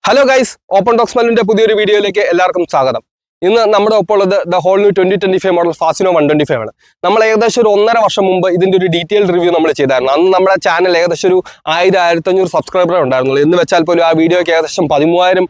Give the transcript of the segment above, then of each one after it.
Hello guys, open talks മല്ലിന്റെ പുതിയൊരു വീഡിയോയിലേക്ക് എല്ലാവർക്കും സ്വാഗതം. ഇന്ന് നമ്മുടെ ഒപ്പം ഉള്ളത് the whole new 2025 model Fascino 125 ആണ്. നമ്മൾ ഏകദേശം ഒരു 1.5 വർഷം മുമ്പ് ഇതിന്റെ ഒരു ഡീറ്റെയിൽ റിവ്യൂ നമ്മൾ ചെയ്തായിരുന്നു. അന്ന് നമ്മുടെ ചാനൽ ഏകദേശം ഒരു 1000-1500 സബ്സ്ക്രൈബർ ഉണ്ടായിരുന്നുള്ളൂ. എന്ന് വെച്ചാൽ പോലും ആ വീഡിയോയ്ക്ക് ഏകദേശം 13,000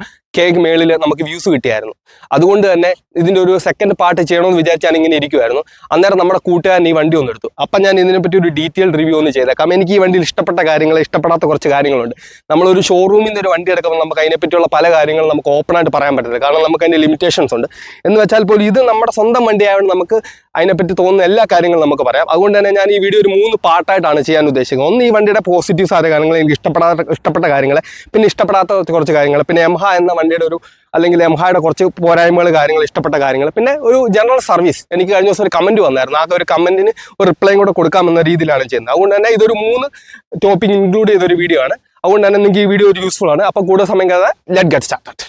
മേളിൽ നമുക്ക് വ്യൂസ് കിട്ടിയായിരുന്നു. അതുകൊണ്ട് തന്നെ ഇതിന്റെ ഒരു സെക്കൻഡ് പാർട്ട് ചെയ്യണമെന്ന് വിചാരിച്ചാണ് ഇങ്ങനെ ഇരിക്കുമായിരുന്നു. അന്നേരം നമ്മുടെ കൂട്ടുകാരൻ ഈ വണ്ടി ഒന്ന് എടുത്തു. അപ്പം ഞാൻ ഇതിനെപ്പറ്റി ഒരു ഡീറ്റെയിൽ റിവ്യൂ ഒന്ന് ചെയ്തേക്കാം. എനിക്ക് ഈ വണ്ടിയിൽ ഇഷ്ടപ്പെട്ട കാര്യങ്ങൾ, ഇഷ്ടപ്പെടാത്ത കുറച്ച് കാര്യങ്ങളുണ്ട്. നമ്മളൊരു ഷോറൂമിൽ നിന്ന് ഒരു വണ്ടി എടുക്കുമ്പോൾ നമുക്ക് അതിനെപ്പറ്റിയുള്ള പല കാര്യങ്ങളും നമുക്ക് ഓപ്പണായിട്ട് പറയാൻ പറ്റില്ല. കാരണം നമുക്ക് അതിൻ്റെ ലിമിറ്റേഷൻസ് ഉണ്ട്. എന്ന് വെച്ചാൽ പോലും ഇത് നമ്മുടെ സ്വന്തം വണ്ടി ആയതുകൊണ്ട് നമുക്ക് അതിനെപ്പറ്റി തോന്നുന്ന എല്ലാ കാര്യങ്ങളും നമുക്ക് പറയാം. അതുകൊണ്ട് തന്നെ ഞാൻ ഈ വീഡിയോ ഒരു 3 പാർട്ടായിട്ടാണ് ചെയ്യാൻ ഉദ്ദേശിക്കുന്നത്. ഒന്ന്, ഈ വണ്ടിയുടെ പോസിറ്റീവ്സ് ആയ കാര്യങ്ങൾ, എനിക്ക് ഇഷ്ടപ്പെട്ട കാര്യങ്ങൾ, പിന്നെ ഇഷ്ടപ്പെടാത്ത കുറച്ച് കാര്യങ്ങൾ, പിന്നെ യമഹ എന്ന വണ്ടിയുടെ ഒരു അല്ലെങ്കിൽ യമഹയുടെ കുറച്ച് പോരായ്മകൾ, കാര്യങ്ങൾ, ഇഷ്ടപ്പെട്ട കാര്യങ്ങൾ, പിന്നെ ഒരു ജനറൽ സർവീസ്. എനിക്ക് കഴിഞ്ഞ ദിവസം ഒരു കമൻറ്റ് വന്നായിരുന്നു. ആ ഒരു കമൻറ്റിന് ഒരു റിപ്ലൈയും കൂടെ കൊടുക്കാമെന്ന രീതിയിലാണ് ചെയ്യുന്നത്. അതുകൊണ്ട് തന്നെ ഇതൊരു 3 ടോപ്പിക് ഇൻക്ലൂഡ് ചെയ്തൊരു വീഡിയോ ആണ്. അതുകൊണ്ട് തന്നെ നിങ്ങൾക്ക് ഈ വീഡിയോ ഒരു യൂസ്ഫുൾ ആണ്. അപ്പോൾ കൂടുതൽ സമയം കഴിയാതെ ലെറ്റ് ഗെറ്റ് സ്റ്റാർട്ടഡ്.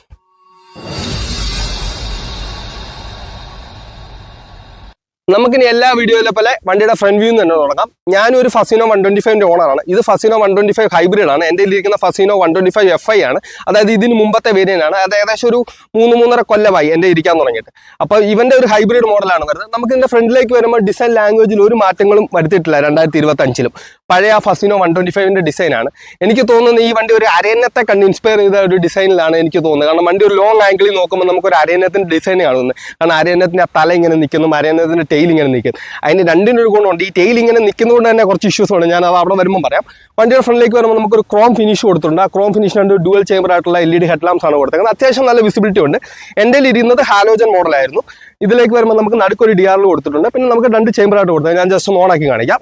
നമുക്കിനി എല്ലാ വീഡിയോയിലെ പോലെ വണ്ടിയുടെ ഫ്രണ്ട് വ്യൂ തന്നെ തുടങ്ങാം. ഞാനൊരു ഫസിനോ 125 ഓണറാണ്. ഇത് ഫസിനോ 125 ഹൈബ്രിഡ് ആണ്. എൻ്റെ ഇരിക്കുന്ന ഫസിനോ 125 FI ആണ്. അതായത് ഇതിന് മുമ്പത്തെ വേരിയൻ്റ് ആണ്. അത് ഏകദേശം ഒരു 3-3.5 കൊല്ലമായി എൻ്റെ ഇരിക്കാൻ തുടങ്ങിയിട്ട്. അപ്പോൾ ഇവൻ്റെ ഒരു ഹൈബ്രിഡ് മോഡലാണ് വരുന്നത്. നമുക്ക് ഇതിൻ്റെ ഫ്രണ്ടിലേക്ക് വരുമ്പോൾ ഡിസൈൻ ലാംഗ്വേജിൽ ഒരു മാറ്റങ്ങളും വരുത്തിയിട്ടില്ല 2025-ലും. പഴയ ഫസിനോ 125ൻ്റെ ഡിസൈനാണ്. എനിക്ക് തോന്നുന്നത് ഈ വണ്ടി ഒരു അരയന്നത്തെ കണ്ട് ഇൻസ്പയർ ചെയ്ത ഒരു ഡിസൈനിലാണ് എനിക്ക് തോന്നുന്നത്. കാരണം വണ്ടി ഒരു ലോങ് ആംഗിളിൽ നോക്കുമ്പോൾ നമുക്കൊരു അരയന്നത്തിൻ്റെ ഡിസൈൻ കാണുന്നത്. കാരണം അരയന്നത്തിൻ്റെ ആ തല ഇങ്ങനെ നിൽക്കുന്നു, അരയന്നത്തിൻ്റെ ടെയിൽ ഇങ്ങനെ നിൽക്കും. അതിന് രണ്ടിനൊരു ഗുണമുണ്ട്. ഈ ടെയിൽ ഇങ്ങനെ നിൽക്കുന്നതുകൊണ്ട് തന്നെ കുറച്ച് ഇഷ്യൂസ് ഉണ്ട്. ഞാൻ അത് അവിടെ വരുമ്പോൾ പറയാം. വണ്ടിയുടെ ഫ്രണ്ടിലേക്ക് വരുമ്പോൾ നമുക്കൊരു ക്രോം ഫിനിഷ് കൊടുത്തിട്ടുണ്ട്. ആ ക്രോം ഫിനിഷിന് ഡുവൽ ചേമ്പർ ആയിട്ടുള്ള LED ഹെഡ്ലാംപ്സ് ആണ് കൊടുത്തേക്കുന്നത്. അത്യാവശ്യം നല്ല വിസിബിലിറ്റി ഉണ്ട്. എൻ്റെ ഇരുന്നത് ഹാലോജൻ മോഡലായിരുന്നു. ഇതിലേക്ക് വരുമ്പോൾ നമുക്ക് നടുക്കൊരു DRL കൊടുത്തിട്ടുണ്ട്. പിന്നെ നമുക്ക് 2 ചേമ്പറായിട്ട് കൊടുത്തത് ഞാൻ ജസ്റ്റ് ഒന്ന് ഓണാക്കി കാണിക്കാം.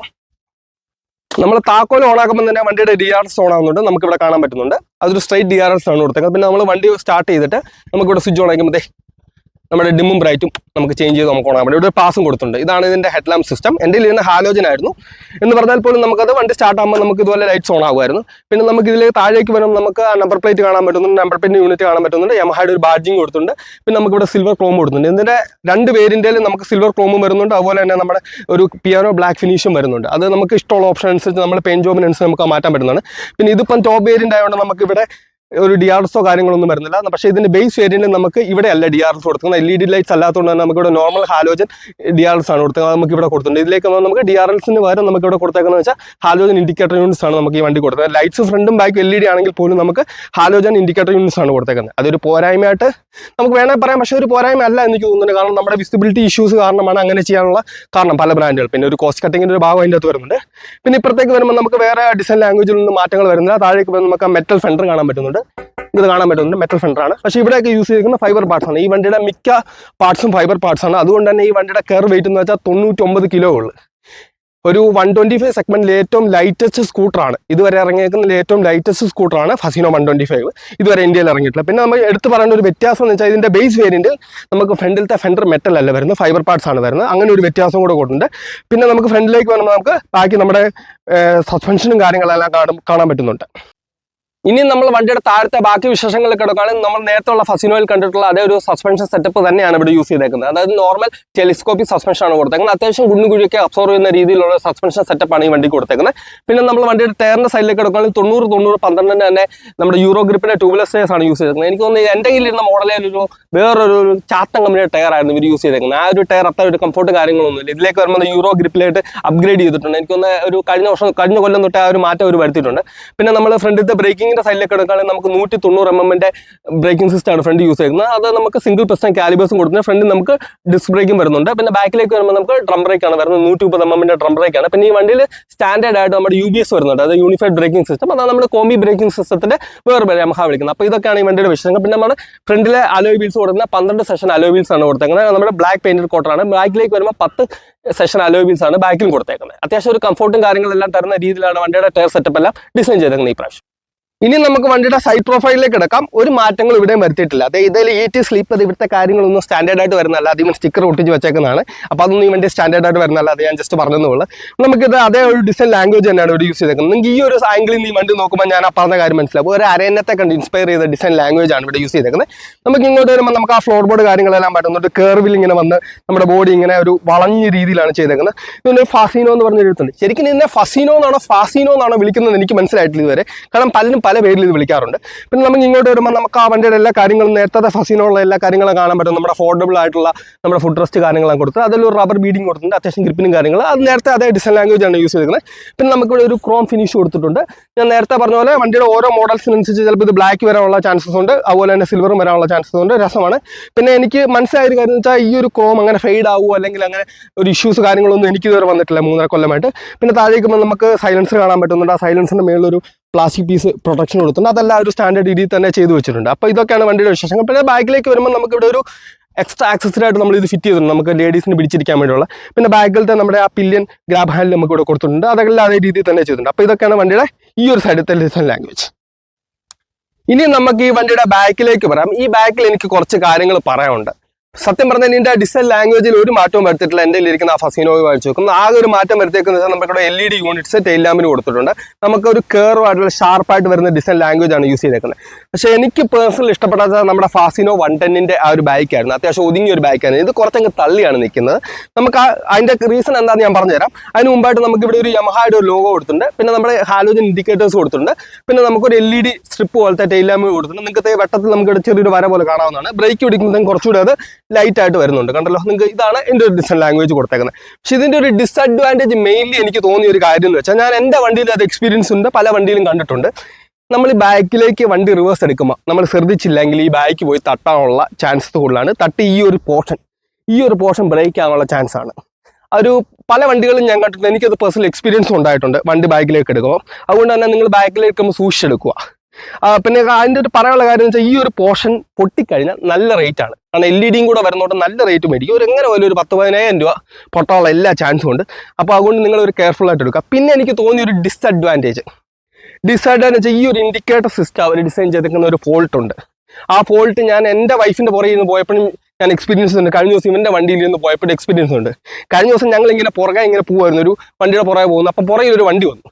നമ്മൾ താക്കോൽ ഓണാക്കുമ്പോൾ തന്നെ വണ്ടിയുടെ DRS ഓൺ ആകുന്നുണ്ട്, നമുക്കിവിടെ കാണാൻ പറ്റുന്നുണ്ട്. അതൊരു സ്ട്രൈറ്റ് DRS ആണ് കൊടുത്തേക്കുന്നത്. പിന്നെ നമ്മൾ വണ്ടി സ്റ്റാർട്ട് ചെയ്തിട്ട് നമുക്കിവിടെ സ്വിച്ച് ഓൺ ആക്കുമ്പോൾ നമ്മുടെ ഡിമ്മും ബ്രൈറ്റും നമുക്ക് ചേഞ്ച് ചെയ്ത് നമുക്ക് ഓണാൻ പറ്റും. ഇവിടെ പാസും കൊടുത്തിട്ടുണ്ട്. ഇതാണ് ഇതിൻ്റെ ഹെഡ്ലാമ്പ് സിസ്റ്റം. എൻ്റെ ഇരുന്ന ഹാലോജൻ ആയിരുന്നു എന്ന് പറഞ്ഞാൽ പോലും നമുക്കത് വണ്ടി സ്റ്റാർട്ട് ആകുമ്പോൾ നമുക്ക് ഇതുപോലെ ലൈറ്റ്സ് ഓൺ ആകുമായിരുന്നു. പിന്നെ നമുക്ക് ഇതിലേക്ക് താഴേക്ക് വരുമ്പോൾ നമുക്ക് നമ്പർ പ്ലേറ്റ് കാണാൻ പറ്റുന്നുണ്ട്, നമ്പർ പ്ലേറ്റ് യൂണിറ്റ് കാണാൻ പറ്റുന്നുണ്ട്. യമഹയുടെ ഒരു ബാഡ്ജിങ് കൊടുത്തിട്ടുണ്ട്. പിന്നെ നമുക്കിവിടെ സിൽവർ ക്രോം കൊടുത്തിട്ടുണ്ട്. ഇതിൻ്റെ 2 വേരിയൻറ്റിൽ നമുക്ക് സിൽവർ ക്രോമും വരുന്നുണ്ട്. അതുപോലെ തന്നെ നമ്മുടെ ഒരു പിയാനോ ബ്ലാക്ക് ഫിനിഷും വരുന്നുണ്ട്. അത് നമുക്ക് ഇഷ്ടമുള്ള ഓപ്ഷൻ അനുസരിച്ച് നമ്മൾ പെയിൻറ്റ് ജോബിനനുസരിച്ച് നമുക്ക് മാറ്റാൻ പറ്റുന്നതാണ്. പിന്നെ ഇതിപ്പം ടോപ്പ് വേരിയൻ്റ് ആയതുകൊണ്ട് നമുക്കിവിടെ ഒരു DRSോ കാര്യങ്ങളൊന്നും വരുന്നില്ല. പക്ഷേ ഇതിന്റെ ബേസ് വേരിയന്റിൽ നമുക്ക് ഇവിടെ അല്ല DRS കൊടുക്കുന്നത്. LED ലൈറ്റ്സ് അല്ലാത്തതുകൊണ്ട് തന്നെ നമുക്കിവിടെ നോർമൽ ഹാലോജൻ DRS ആണ് കൊടുക്കുന്നത്. നമുക്ക് ഇവിടെ കൊടുത്തിട്ടുണ്ട്. ഇതിലേക്ക് നമുക്ക് DRLസിന് പകരം നമുക്ക് ഇവിടെ കൊടുത്തേക്കുന്നത് വെച്ചാൽ ഹാലോജൻ ഇൻഡിക്കേറ്റർ യൂണിറ്റ്സ് ആണ് നമുക്ക് ഈ വണ്ടി കൊടുത്തത്. ലൈറ്റ്സ് ഫ്രണ്ടും ബാക്കും LED ആണെങ്കിൽ പോലും നമുക്ക് ഹാലോജൻ ഇൻഡിക്കേറ്റർ യൂണിറ്റ്സ് ആണ് കൊടുത്തേക്കുന്നത്. അതൊരു പോരായ്മയായിട്ട് നമുക്ക് വേണമെങ്കിൽ പറയാം. പക്ഷേ ഒരു പോരായ്മ അല്ല എനിക്ക് തോന്നുന്നുണ്ട്. കാരണം നമ്മുടെ വിസിബിലിറ്റി ഇഷ്യൂസ് കാരണമാണ് അങ്ങനെ ചെയ്യാനുള്ള കാരണം പല ബ്രാൻഡുകൾ. പിന്നെ ഒരു കോസ്റ്റ് കട്ടിങ്ങിൻ്റെ ഒരു ഭാഗം അതിൻ്റെ അകത്ത് വരുന്നുണ്ട്. പിന്നെ ഇപ്പുറത്തേക്ക് വരുമ്പോൾ നമുക്ക് വേറെ ഡിസൈൻ ലാംഗ്വേജിൽ നിന്ന് മാറ്റങ്ങൾ വരുന്നില്ല. താഴേക്ക് വരുമ്പോൾ നമുക്ക് മെറ്റൽ ഫെൻഡർ കാണാൻ പറ്റുന്നുണ്ട്. ഇത് കാണാൻ പറ്റുന്നുണ്ട്, മെറ്റൽ ഫെൻഡർ ആണ്. പക്ഷേ ഇവിടെയൊക്കെ യൂസ് ചെയ്തിരിക്കുന്ന ഫൈബർ പാർട്സ് ആണ്. ഈ വണ്ടിയുടെ മിക്ക പാർട്സും ഫൈബർ പാർട്സ് ആണ്. അതുകൊണ്ട് തന്നെ ഈ വണ്ടിയുടെ കെയർ വെയിറ്റ് എന്ന് വെച്ചാൽ 99 കിലോ ഉള്ളു. ഒരു 125 സെഗ്മെന്റിൽ ഏറ്റവും ലൈറ്റസ്റ്റ് സ്കൂട്ടറാണ്. ഇതുവരെ ഇറങ്ങിയിരിക്കുന്ന ഏറ്റവും ലൈറ്റസ്റ്റ് സ്കൂട്ടറാണ് ഫസിനോ 125. ഇതുവരെ ഇന്ത്യയിൽ ഇറങ്ങിയിട്ടില്ല. പിന്നെ നമ്മൾ എടുത്ത് പറയേണ്ട ഒരു വ്യത്യാസം എന്ന് വെച്ചാൽ ഇതിന്റെ ബേസ് വേരിയന്റിൽ നമുക്ക് ഫ്രണ്ടിലത്തെ ഫെൻഡർ മെറ്റൽ അല്ല വരുന്നത്, ഫൈബർ പാർട്സ് ആണ് വരുന്നത്. അങ്ങനെ ഒരു വ്യത്യാസം കൂടെ കൊടുത്തിട്ടുണ്ട്. പിന്നെ നമുക്ക് ഫ്രണ്ടിലേക്ക് വരുമ്പോൾ നമുക്ക് ബാക്കി നമ്മുടെ സസ്പെൻഷനും കാര്യങ്ങളെല്ലാം കാണാൻ പറ്റുന്നുണ്ട്. ഇനി നമ്മൾ വണ്ടിയുടെ താഴത്തെ ബാക്കി വിശേഷങ്ങളിൽ കിടക്കുകയാണെങ്കിൽ നമ്മൾ നേരത്തെ ഉള്ള ഫസിനോയിൽ കണ്ടിട്ടുള്ള അതേ ഒരു സസ്പെൻഷൻ സെറ്റപ്പ് തന്നെയാണ് ഇവിടെ യൂസ് ചെയ്തേക്കുന്നത്. അതായത് നോർമൽ ടെലിസ്കോപ്പിക് സസ്പെൻഷൻ ആണ് കൊടുത്തേക്കുന്നത്. അത്യാവശ്യം കുഞ്ഞുകുഴിയൊക്കെ അബ്സോർവ് ചെയ്യുന്ന രീതിയിലുള്ള സസ്പെൻഷൻ സെറ്റപ്പാണ് ഈ വണ്ടി കൊടുത്തേക്കുന്നത്. പിന്നെ നമ്മൾ വണ്ടിയുടെ ടയറിന്റെ സൈഡിലേക്ക് കിടക്കുകയാണെങ്കിൽ 90-90-12 തന്നെ നമ്മുടെ യൂറോ ഗ്രിപ്പിന്റെ ട്യൂബ്ലെസ് ടയർസ് ആണ് യൂസ് ചെയ്തേക്കുന്നത്. എനിക്ക് തോന്നുന്നത് എൻ്റെ കയ്യിലിരുന്ന മോഡലിൽ വേറൊരു ചാത്തൻ കമ്പനിയുടെ ടയർ ആയിരുന്നു ഇവർ യൂസ് ചെയ്തേക്കുന്നത്. ആ ഒരു ടയർ അത്ര ഒരു കംഫോർട്ട് കാര്യങ്ങളൊന്നുമില്ല. ഇതിലേക്ക് വരുമ്പോൾ യൂറോ ഗ്രിപ്പിലായിട്ട് അപ്ഗ്രേഡ് ചെയ്തിട്ടുണ്ട്. എനിക്ക് തോന്നുന്നത് ഒരു കഴിഞ്ഞ കൊല്ലം തൊട്ട് ആ ഒരു മാറ്റം അവർ വരുത്തിയിട്ടുണ്ട്. പിന്നെ നമ്മൾ ഫ്രണ്ടിലത്തെ ബ്രേക്കിംഗ് സൈഡിലേക്ക് എടുക്കുകയാണെങ്കിൽ നമുക്ക് 190 mm ബ്രേക്കിംഗ് സിസ്റ്റം ആണ് ഫ്രണ്ട് യൂസ് ചെയ്യുന്നത്. അത് നമുക്ക് സിംഗിൾ പിസ്റ്റൺ കാലിബേഴ്സും കൊടുക്കുന്നത്. ഫ്രണ്ടിൽ നമുക്ക് ഡിസ്ക് ബ്രേക്കും വരുന്നുണ്ട്. പിന്നെ ബാക്കിലേക്ക് വരുമ്പോൾ നമുക്ക് ഡ്രം ബ്രേക്കാണ് വരുന്നത്. 130 mm ഡ്രം ബ്രേക്കാണ്. പിന്നെ ഈ വണ്ടിയിൽ സ്റ്റാൻഡേർഡ് ആയിട്ട് നമ്മുടെ UBS വരുന്നുണ്ട്. അത് യൂണിഫൈഡ് ബ്രേക്കിംഗ് സിസ്റ്റം. അതാണ് നമ്മുടെ കോംബി ബ്രേക്കിംഗ് സിസ്റ്റത്തിന്റെ വേറെ യമഹ വിളിക്കുന്നത്. അപ്പോൾ ഇതൊക്കെയാണ് ഈ വണ്ടിയുടെ വിഷയങ്ങൾ. പിന്നെ നമ്മൾ ഫ്രണ്ടിലെ അലോയ് വീൽസ് കൊടുക്കുന്ന 12 സെഷൻ അലോയ് വീൽസ് ആണ് കൊടുത്തേക്കുന്നത്. നമ്മുടെ ബ്ലാക്ക് പെയിന്റഡ് കോട്ടറാണ്. ബാക്കിലേക്ക് വരുമ്പോൾ 10 സെഷൻ അലോയ് വീൽസ് ആണ് ബാക്കിൽ കൊടുത്തേക്കുന്നത്. അത്യാവശ്യം ഒരു കംഫോർട്ടും കാര്യങ്ങളെല്ലാം തരുന്ന രീതിയിലാണ് വണ്ടിയുടെ ടയർ സെറ്റപ്പ് എല്ലാം ഡിസൈൻ ചെയ്തേക്കുന്നത് ഈ പ്രാവശ്യം. ഇനി നമുക്ക് വണ്ടിയുടെ സൈഡ് പ്രൊഫൈലിലേക്ക് എടുക്കാം. ഒരു മാറ്റങ്ങൾ ഇവിടെയും വരുത്തിയിട്ടില്ല. അതായത് ഇതിൽ ET സ്ലീപ്പ് ഇവിടുത്തെ കാര്യങ്ങളൊന്നും സ്റ്റാൻഡേർഡ് ആയിട്ട് വരുന്നതല്ല. അതിന് സ്റ്റിക്കർ ഒട്ടിച്ച് വെച്ചേക്കുന്നതാണ്. അപ്പോൾ അതൊന്നും ഈ വണ്ടി സ്റ്റാൻഡേർഡ് ആയിട്ട് വരുന്നതല്ല. അത് ഞാൻ ജസ്റ്റ് പറഞ്ഞതുള്ളൂ. നമുക്കിത് അതേ ഒരു ഡിസൈൻ ലാംഗ്വേജ് തന്നെയാണ് ഇവിടെ യൂസ് ചെയ്തേക്കുന്നത്. നിങ്ങൾക്ക് ഈ ഒരു ആംഗിളിൽ ഈ വണ്ടി നോക്കുമ്പോൾ ഞാൻ ആ പറഞ്ഞ കാര്യം മനസ്സിലാവും. ഒരു അരയന്നത്തെ കണ്ട് ഇൻസ്പയർ ചെയ്ത ഡിസൈൻ ലാംഗ്വേജ് ആണ് ഇവിടെ യൂസ് ചെയ്തേക്കുന്നത്. നമുക്ക് ഇങ്ങോട്ട് വരുമ്പോൾ നമുക്ക് ആ ഫ്ലോർ ബോർഡ് കാര്യങ്ങളെല്ലാം പറ്റുന്നുണ്ട്. കർവിൽ ഇങ്ങനെ വന്ന് നമ്മുടെ ബോഡി ഇങ്ങനെ ഒരു വളഞ്ഞ രീതിയിലാണ് ചെയ്തേക്കുന്നത്. ഇതൊരു ഫാസിനോ എന്ന് പറഞ്ഞ എഴുത്തുണ്ട്. ശരിക്കും ഇതിനെ ഫസിനോ എന്നാണോ ഫാസിനോ എന്നാണോ വിളിക്കുന്നത് എനിക്ക് മനസ്സിലായിട്ടില്ല ഇതുവരെ. കാരണം പലരും പല പേരിൽ ഇത് വിളിക്കാറുണ്ട്. പിന്നെ നമുക്ക് ഇങ്ങോട്ട് വരുമ്പോൾ നമുക്ക് ആ വണ്ടിയുടെ എല്ലാ കാര്യങ്ങളും നേരത്തെ ഫസീനോയുള്ള എല്ലാ കാര്യങ്ങളും കാണാൻ പറ്റും. നമ്മുടെ അഫോർഡബിൾ ആയിട്ടുള്ള നമ്മുടെ ഫുഡ് റെസ്റ്റ് കാര്യങ്ങളാണ് കൊടുത്തത്. അതിലൊരു റബ്ബർ ബീഡിങ് കൊടുത്തിട്ടുണ്ട്, അത്യാവശ്യം ഗ്രിപ്പിനും കാര്യങ്ങൾ. അത് നേരത്തെ അതേ ഡിസൈൻ ലാംഗ്വേജ് ആണ് യൂസ് ചെയ്തിരിക്കുന്നത്. പിന്നെ നമുക്കിവിടെ ഒരു ക്രോം ഫിനിഷ് കൊടുത്തിട്ടുണ്ട്. ഞാൻ നേരത്തെ പറഞ്ഞ പോലെ വണ്ടിയുടെ ഓരോ മോഡൽസിനനുസരിച്ച് ചിലപ്പോൾ ഇത് ബ്ലാക്ക് വരാനുള്ള ചാൻസസ് ഉണ്ട്, അതുപോലെ തന്നെ സിൽവറും വരാനുള്ള ചാൻസസ് ഉണ്ട്. രസമാണ്. പിന്നെ എനിക്ക് മനസ്സിലായ ഒരു കാര്യം എന്ന് വെച്ചാൽ ഈ ഒരു ക്രോം അങ്ങനെ ഫെയ്ഡ് ആവുമോ അല്ലെങ്കിൽ അങ്ങനെ ഒരു ഇഷ്യൂസ് കാര്യങ്ങളൊന്നും എനിക്ക് ഇതുവരെ വന്നിട്ടില്ല 3.5 കൊല്ലമായിട്ട്. പിന്നെ താഴേക്ക് നമുക്ക് സൈലൻസർ കാണാൻ പറ്റുന്നുണ്ട്. ആ സൈലൻസറിന്റെ മേളിലൊരു പ്ലാസ്റ്റിക് പീസ് പ്രൊട്ടക്ഷൻ കൊടുത്തിട്ടുണ്ട്. അതെല്ലാം ഒരു സ്റ്റാൻഡേർഡ് രീതിയിൽ തന്നെ ചെയ്തു വെച്ചിട്ടുണ്ട്. അപ്പോൾ ഇതൊക്കെയാണ് വണ്ടിയുടെ വിശേഷങ്ങൾ. പിന്നെ ബാക്കിലേക്ക് വരുമ്പോൾ നമുക്കിവിടെ ഒരു എക്സ്ട്രാ ആക്സസറി ആയിട്ട് നമ്മൾ ഇത് ഫിറ്റ് ചെയ്തിട്ടുണ്ട്, നമുക്ക് ലേഡീസിന് പിടിച്ചിരിക്കാൻ വേണ്ടിയുള്ള. പിന്നെ ബാക്കിലത്തെ നമ്മുടെ ആ പില്യൻ ഗ്രാബ് ഹാൻഡിൽ നമുക്ക് ഇവിടെ കൊടുത്തിട്ടുണ്ട്. അതെല്ലാം അതേ രീതിയിൽ തന്നെ ചെയ്തിട്ടുണ്ട്. അപ്പോൾ ഇതൊക്കെയാണ് വണ്ടിയുടെ ഈ ഒരു സൈഡത്തെ ഡിസൈൻ ലാംഗ്വേജ്. ഇനി നമുക്ക് ഈ വണ്ടിയുടെ ബാക്കിലേക്ക് പറയാം. ഈ ബാക്കിൽ എനിക്ക് കുറച്ച് കാര്യങ്ങൾ പറയാനുണ്ട്. സത്യം പറഞ്ഞാൽ ഇതിന്റെ ഡിസൈൻ ലാംഗ്വേജിൽ ഒരു മാറ്റവും വരുത്തിയിട്ടില്ല. എൻ്റെ ഇരിക്കുന്ന ആ ഫസീനോയെ വായിച്ചു നോക്കും. ആകെ ഒരു മാറ്റം വരുത്തിയേക്കുന്നത് വെച്ചാൽ നമുക്കിവിടെ LED യൂണിറ്റ്സ് ടെയിൽ ലാമ്പിന് കൊടുത്തിട്ടുണ്ട്. നമുക്കൊരു കർവ് ആയിട്ടുള്ള ഷാർപ്പായിട്ട് വരുന്ന ഡിസൈൻ ലാംഗ്വേജ് ആണ് യൂസ് ചെയ്തേക്കുന്നത്. പക്ഷേ എനിക്ക് പേഴ്സണൽ ഇഷ്ടപ്പെട്ടത് നമ്മുടെ ഫാസിനോ 110ന്റെ ആ ഒരു ബൈക്കായിരുന്നു. അത്യാവശ്യം ഒതുങ്ങിയ ഒരു ബൈക്കായിരുന്നു. ഇത് കുറച്ചങ്ങ് തള്ളിയാണ് നിൽക്കുന്നത്. നമുക്ക് അതിന്റെ റീസൺ എന്താണെന്ന് ഞാൻ പറഞ്ഞുതരാം. അതിന് മുമ്പായിട്ട് നമുക്ക് ഇവിടെ ഒരു യമഹയുടെ ഒരു ലോഗോ കൊടുത്തിട്ടുണ്ട്. പിന്നെ നമ്മുടെ ഹാലോജൻ ഇൻഡിക്കേറ്റേഴ്സ് കൊടുത്തിട്ടുണ്ട്. പിന്നെ നമുക്കൊരു LED സ്ട്രിപ്പ് പോലത്തെ ടെയിൽ ലാമ്പ് കൊടുത്തിട്ടുണ്ട്. നിങ്ങൾക്ക് വെട്ടത്തിൽ നമുക്ക് ചെറിയൊരു വര പോലെ കാണാവുന്നതാണ്. ബ്രേക്ക് പിടിക്കുമ്പോഴത്തേക്കും കുറച്ചുകൂടി അത് ലൈറ്റ് ആയിട്ട് വരുന്നുണ്ട്. കണ്ടല്ലോ നിങ്ങൾക്ക്, ഇതാണ് എൻ്റെ ഒരു ഡിസൈൻ ലാംഗ്വേജ് കൊടുത്തേക്കുന്നത്. പക്ഷെ ഇതിൻ്റെ ഒരു ഡിസഡ്വാൻറ്റേജ് മെയിൻലി എനിക്ക് തോന്നിയ ഒരു കാര്യം എന്ന് വെച്ചാൽ, ഞാൻ എൻ്റെ വണ്ടിയിൽ അത് എക്സ്പീരിയൻസ് ഉണ്ട്, പല വണ്ടിയിലും കണ്ടിട്ടുണ്ട്. നമ്മൾ ഈ ബാക്കിലേക്ക് വണ്ടി റിവേഴ്സ് എടുക്കുമ്പോൾ നമ്മൾ ശ്രദ്ധിച്ചില്ലെങ്കിൽ ഈ ബാക്ക് പോയി തട്ടാനുള്ള ചാൻസ് കൂടുതലാണ്. തട്ടി ഈ ഒരു പോർഷൻ ബ്രേക്ക് ആവാനുള്ള ചാൻസ് ആണ്. ഒരു പല വണ്ടികളും ഞാൻ കണ്ടിട്ടുണ്ട്. എനിക്കത് പേഴ്സണൽ എക്സ്പീരിയൻസ് ഉണ്ടായിട്ടുണ്ട് വണ്ടി ബാക്കിലേക്ക് എടുക്കുമ്പോൾ. അതുകൊണ്ട് തന്നെ നിങ്ങൾ ബാക്കിലേക്ക് എടുക്കുമ്പോൾ സൂക്ഷിച്ചെടുക്കുക. പിന്നെ അതിൻ്റെ ഒരു പറയാനുള്ള കാര്യം എന്ന് വെച്ചാൽ, ഈ ഒരു പോർഷൻ പൊട്ടിക്കഴിഞ്ഞാൽ നല്ല റേറ്റ് ആണ്. കാരണം LED കൂടെ വരുന്നതുകൊണ്ട് നല്ല റേറ്റ് മേടിക്കും. എങ്ങനെ പോലും ഒരു 10-15,000 രൂപ പൊട്ടാനുള്ള എല്ലാ ചാൻസും ഉണ്ട്. അപ്പോൾ അതുകൊണ്ട് നിങ്ങൾ ഒരു കെയർഫുൾ ആയിട്ട് എടുക്കുക. പിന്നെ എനിക്ക് തോന്നിയ ഒരു ഡിസഡ്വാൻറ്റേജ് ഈ ഒരു ഇൻഡിക്കേറ്റർ സിസ്റ്റം അവർ ഡിസൈൻ ചെയ്തിരിക്കുന്ന ഒരു ഫോൾട്ട് ഉണ്ട്. ആ ഫോൾട്ട് ഞാൻ എൻ്റെ വൈഫിൻ്റെ പുറകിൽ നിന്ന് പോയപ്പോഴും ഞാൻ എക്സ്പീരിയൻസ് ഉണ്ട്. കഴിഞ്ഞ ദിവസം ഇവൻ്റെ വണ്ടിയിൽ നിന്ന് പോയപ്പോൾ എക്സ്പീരിയൻസ് ഉണ്ട്. കഴിഞ്ഞ ദിവസം ഞങ്ങൾ ഇങ്ങനെ പോകുമായിരുന്നു, ഒരു വണ്ടിയുടെ പുറകെ പോകുന്നു. അപ്പോൾ പുറകിൽ ഒരു വണ്ടി വന്നു.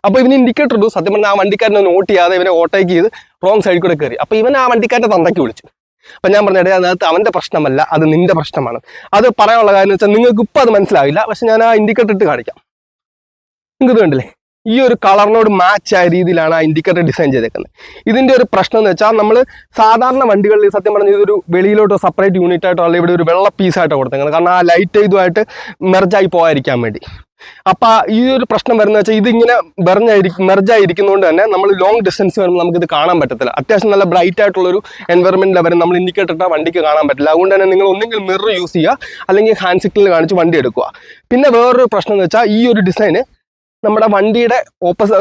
അപ്പോൾ ഇവന് ഇൻഡിക്കേറ്റർ ഇട്ടു. സത്യം പറഞ്ഞാൽ ആ വണ്ടിക്കാരനെ നോട്ട് ചെയ്യാതെ ഇവനെ ഓട്ടേക്ക് ചെയ്ത് റോങ് സൈഡിൽ കൂടെ കയറി. അപ്പോൾ ഇവൻ ആ വണ്ടിക്കാരൻ്റെ തന്തയ്ക്ക് വിളിച്ചു. അപ്പം ഞാൻ പറഞ്ഞിടേ, അതിനകത്ത് അവൻ്റെ പ്രശ്നമല്ല, അത് നിന്റെ പ്രശ്നമാണ്. അത് പറയാനുള്ള കാര്യം എന്ന് വെച്ചാൽ, നിങ്ങൾക്ക് ഇപ്പം അത് മനസ്സിലാവില്ല. പക്ഷെ ഞാൻ ആ ഇൻഡിക്കേറ്റർ ഇട്ട് കാണിക്കാം. നിങ്ങൾക്ക് കണ്ടില്ലേ, ഈ ഒരു കളറിനോട് മാച്ച് ആയ രീതിയിലാണ് ആ ഇൻഡിക്കേറ്റർ ഡിസൈൻ ചെയ്തേക്കുന്നത്. ഇതിൻ്റെ ഒരു പ്രശ്നം എന്ന് വെച്ചാൽ, നമ്മൾ സാധാരണ വണ്ടികളിൽ സത്യം പറഞ്ഞാൽ ഇതൊരു വെളിയിലോട്ടോ സെപ്പറേറ്റ് യൂണിറ്റ് ആയിട്ടോ അല്ലെങ്കിൽ ഇവിടെ ഒരു വെള്ള പീസായിട്ടോ കൊടുത്തേക്കുന്നത്. കാരണം ആ ലൈറ്റ് ഇതുമായിട്ട് മെർജായി പോകാതിരിക്കാൻ വേണ്ടി. അപ്പം ഈ ഒരു പ്രശ്നം വരുന്നത് വെച്ചാൽ, ഇതിങ്ങനെ മെർജായിരിക്കുന്നതുകൊണ്ട് തന്നെ നമ്മൾ ലോങ് ഡിസ്റ്റൻസ് വരുമ്പോൾ നമുക്കിത് കാണാൻ പറ്റത്തില്ല. അത്യാവശ്യം നല്ല ബ്രൈറ്റ് ആയിട്ടുള്ളൊരു എൻവയറമെൻറ്റിൽ വരെ നമ്മൾ ഇൻഡിക്കേറ്റർ ഇട്ടാൽ വണ്ടിക്ക് കാണാൻ പറ്റില്ല. അതുകൊണ്ട് തന്നെ നിങ്ങൾ ഒന്നെങ്കിൽ മിറർ യൂസ് ചെയ്യുക, അല്ലെങ്കിൽ ഹാൻഡ് സിഗ്നൽ കാണിച്ച് വണ്ടി എടുക്കുക. പിന്നെ വേറൊരു പ്രശ്നം എന്ന് വെച്ചാൽ, ഈ ഒരു ഡിസൈന് നമ്മുടെ വണ്ടിയുടെ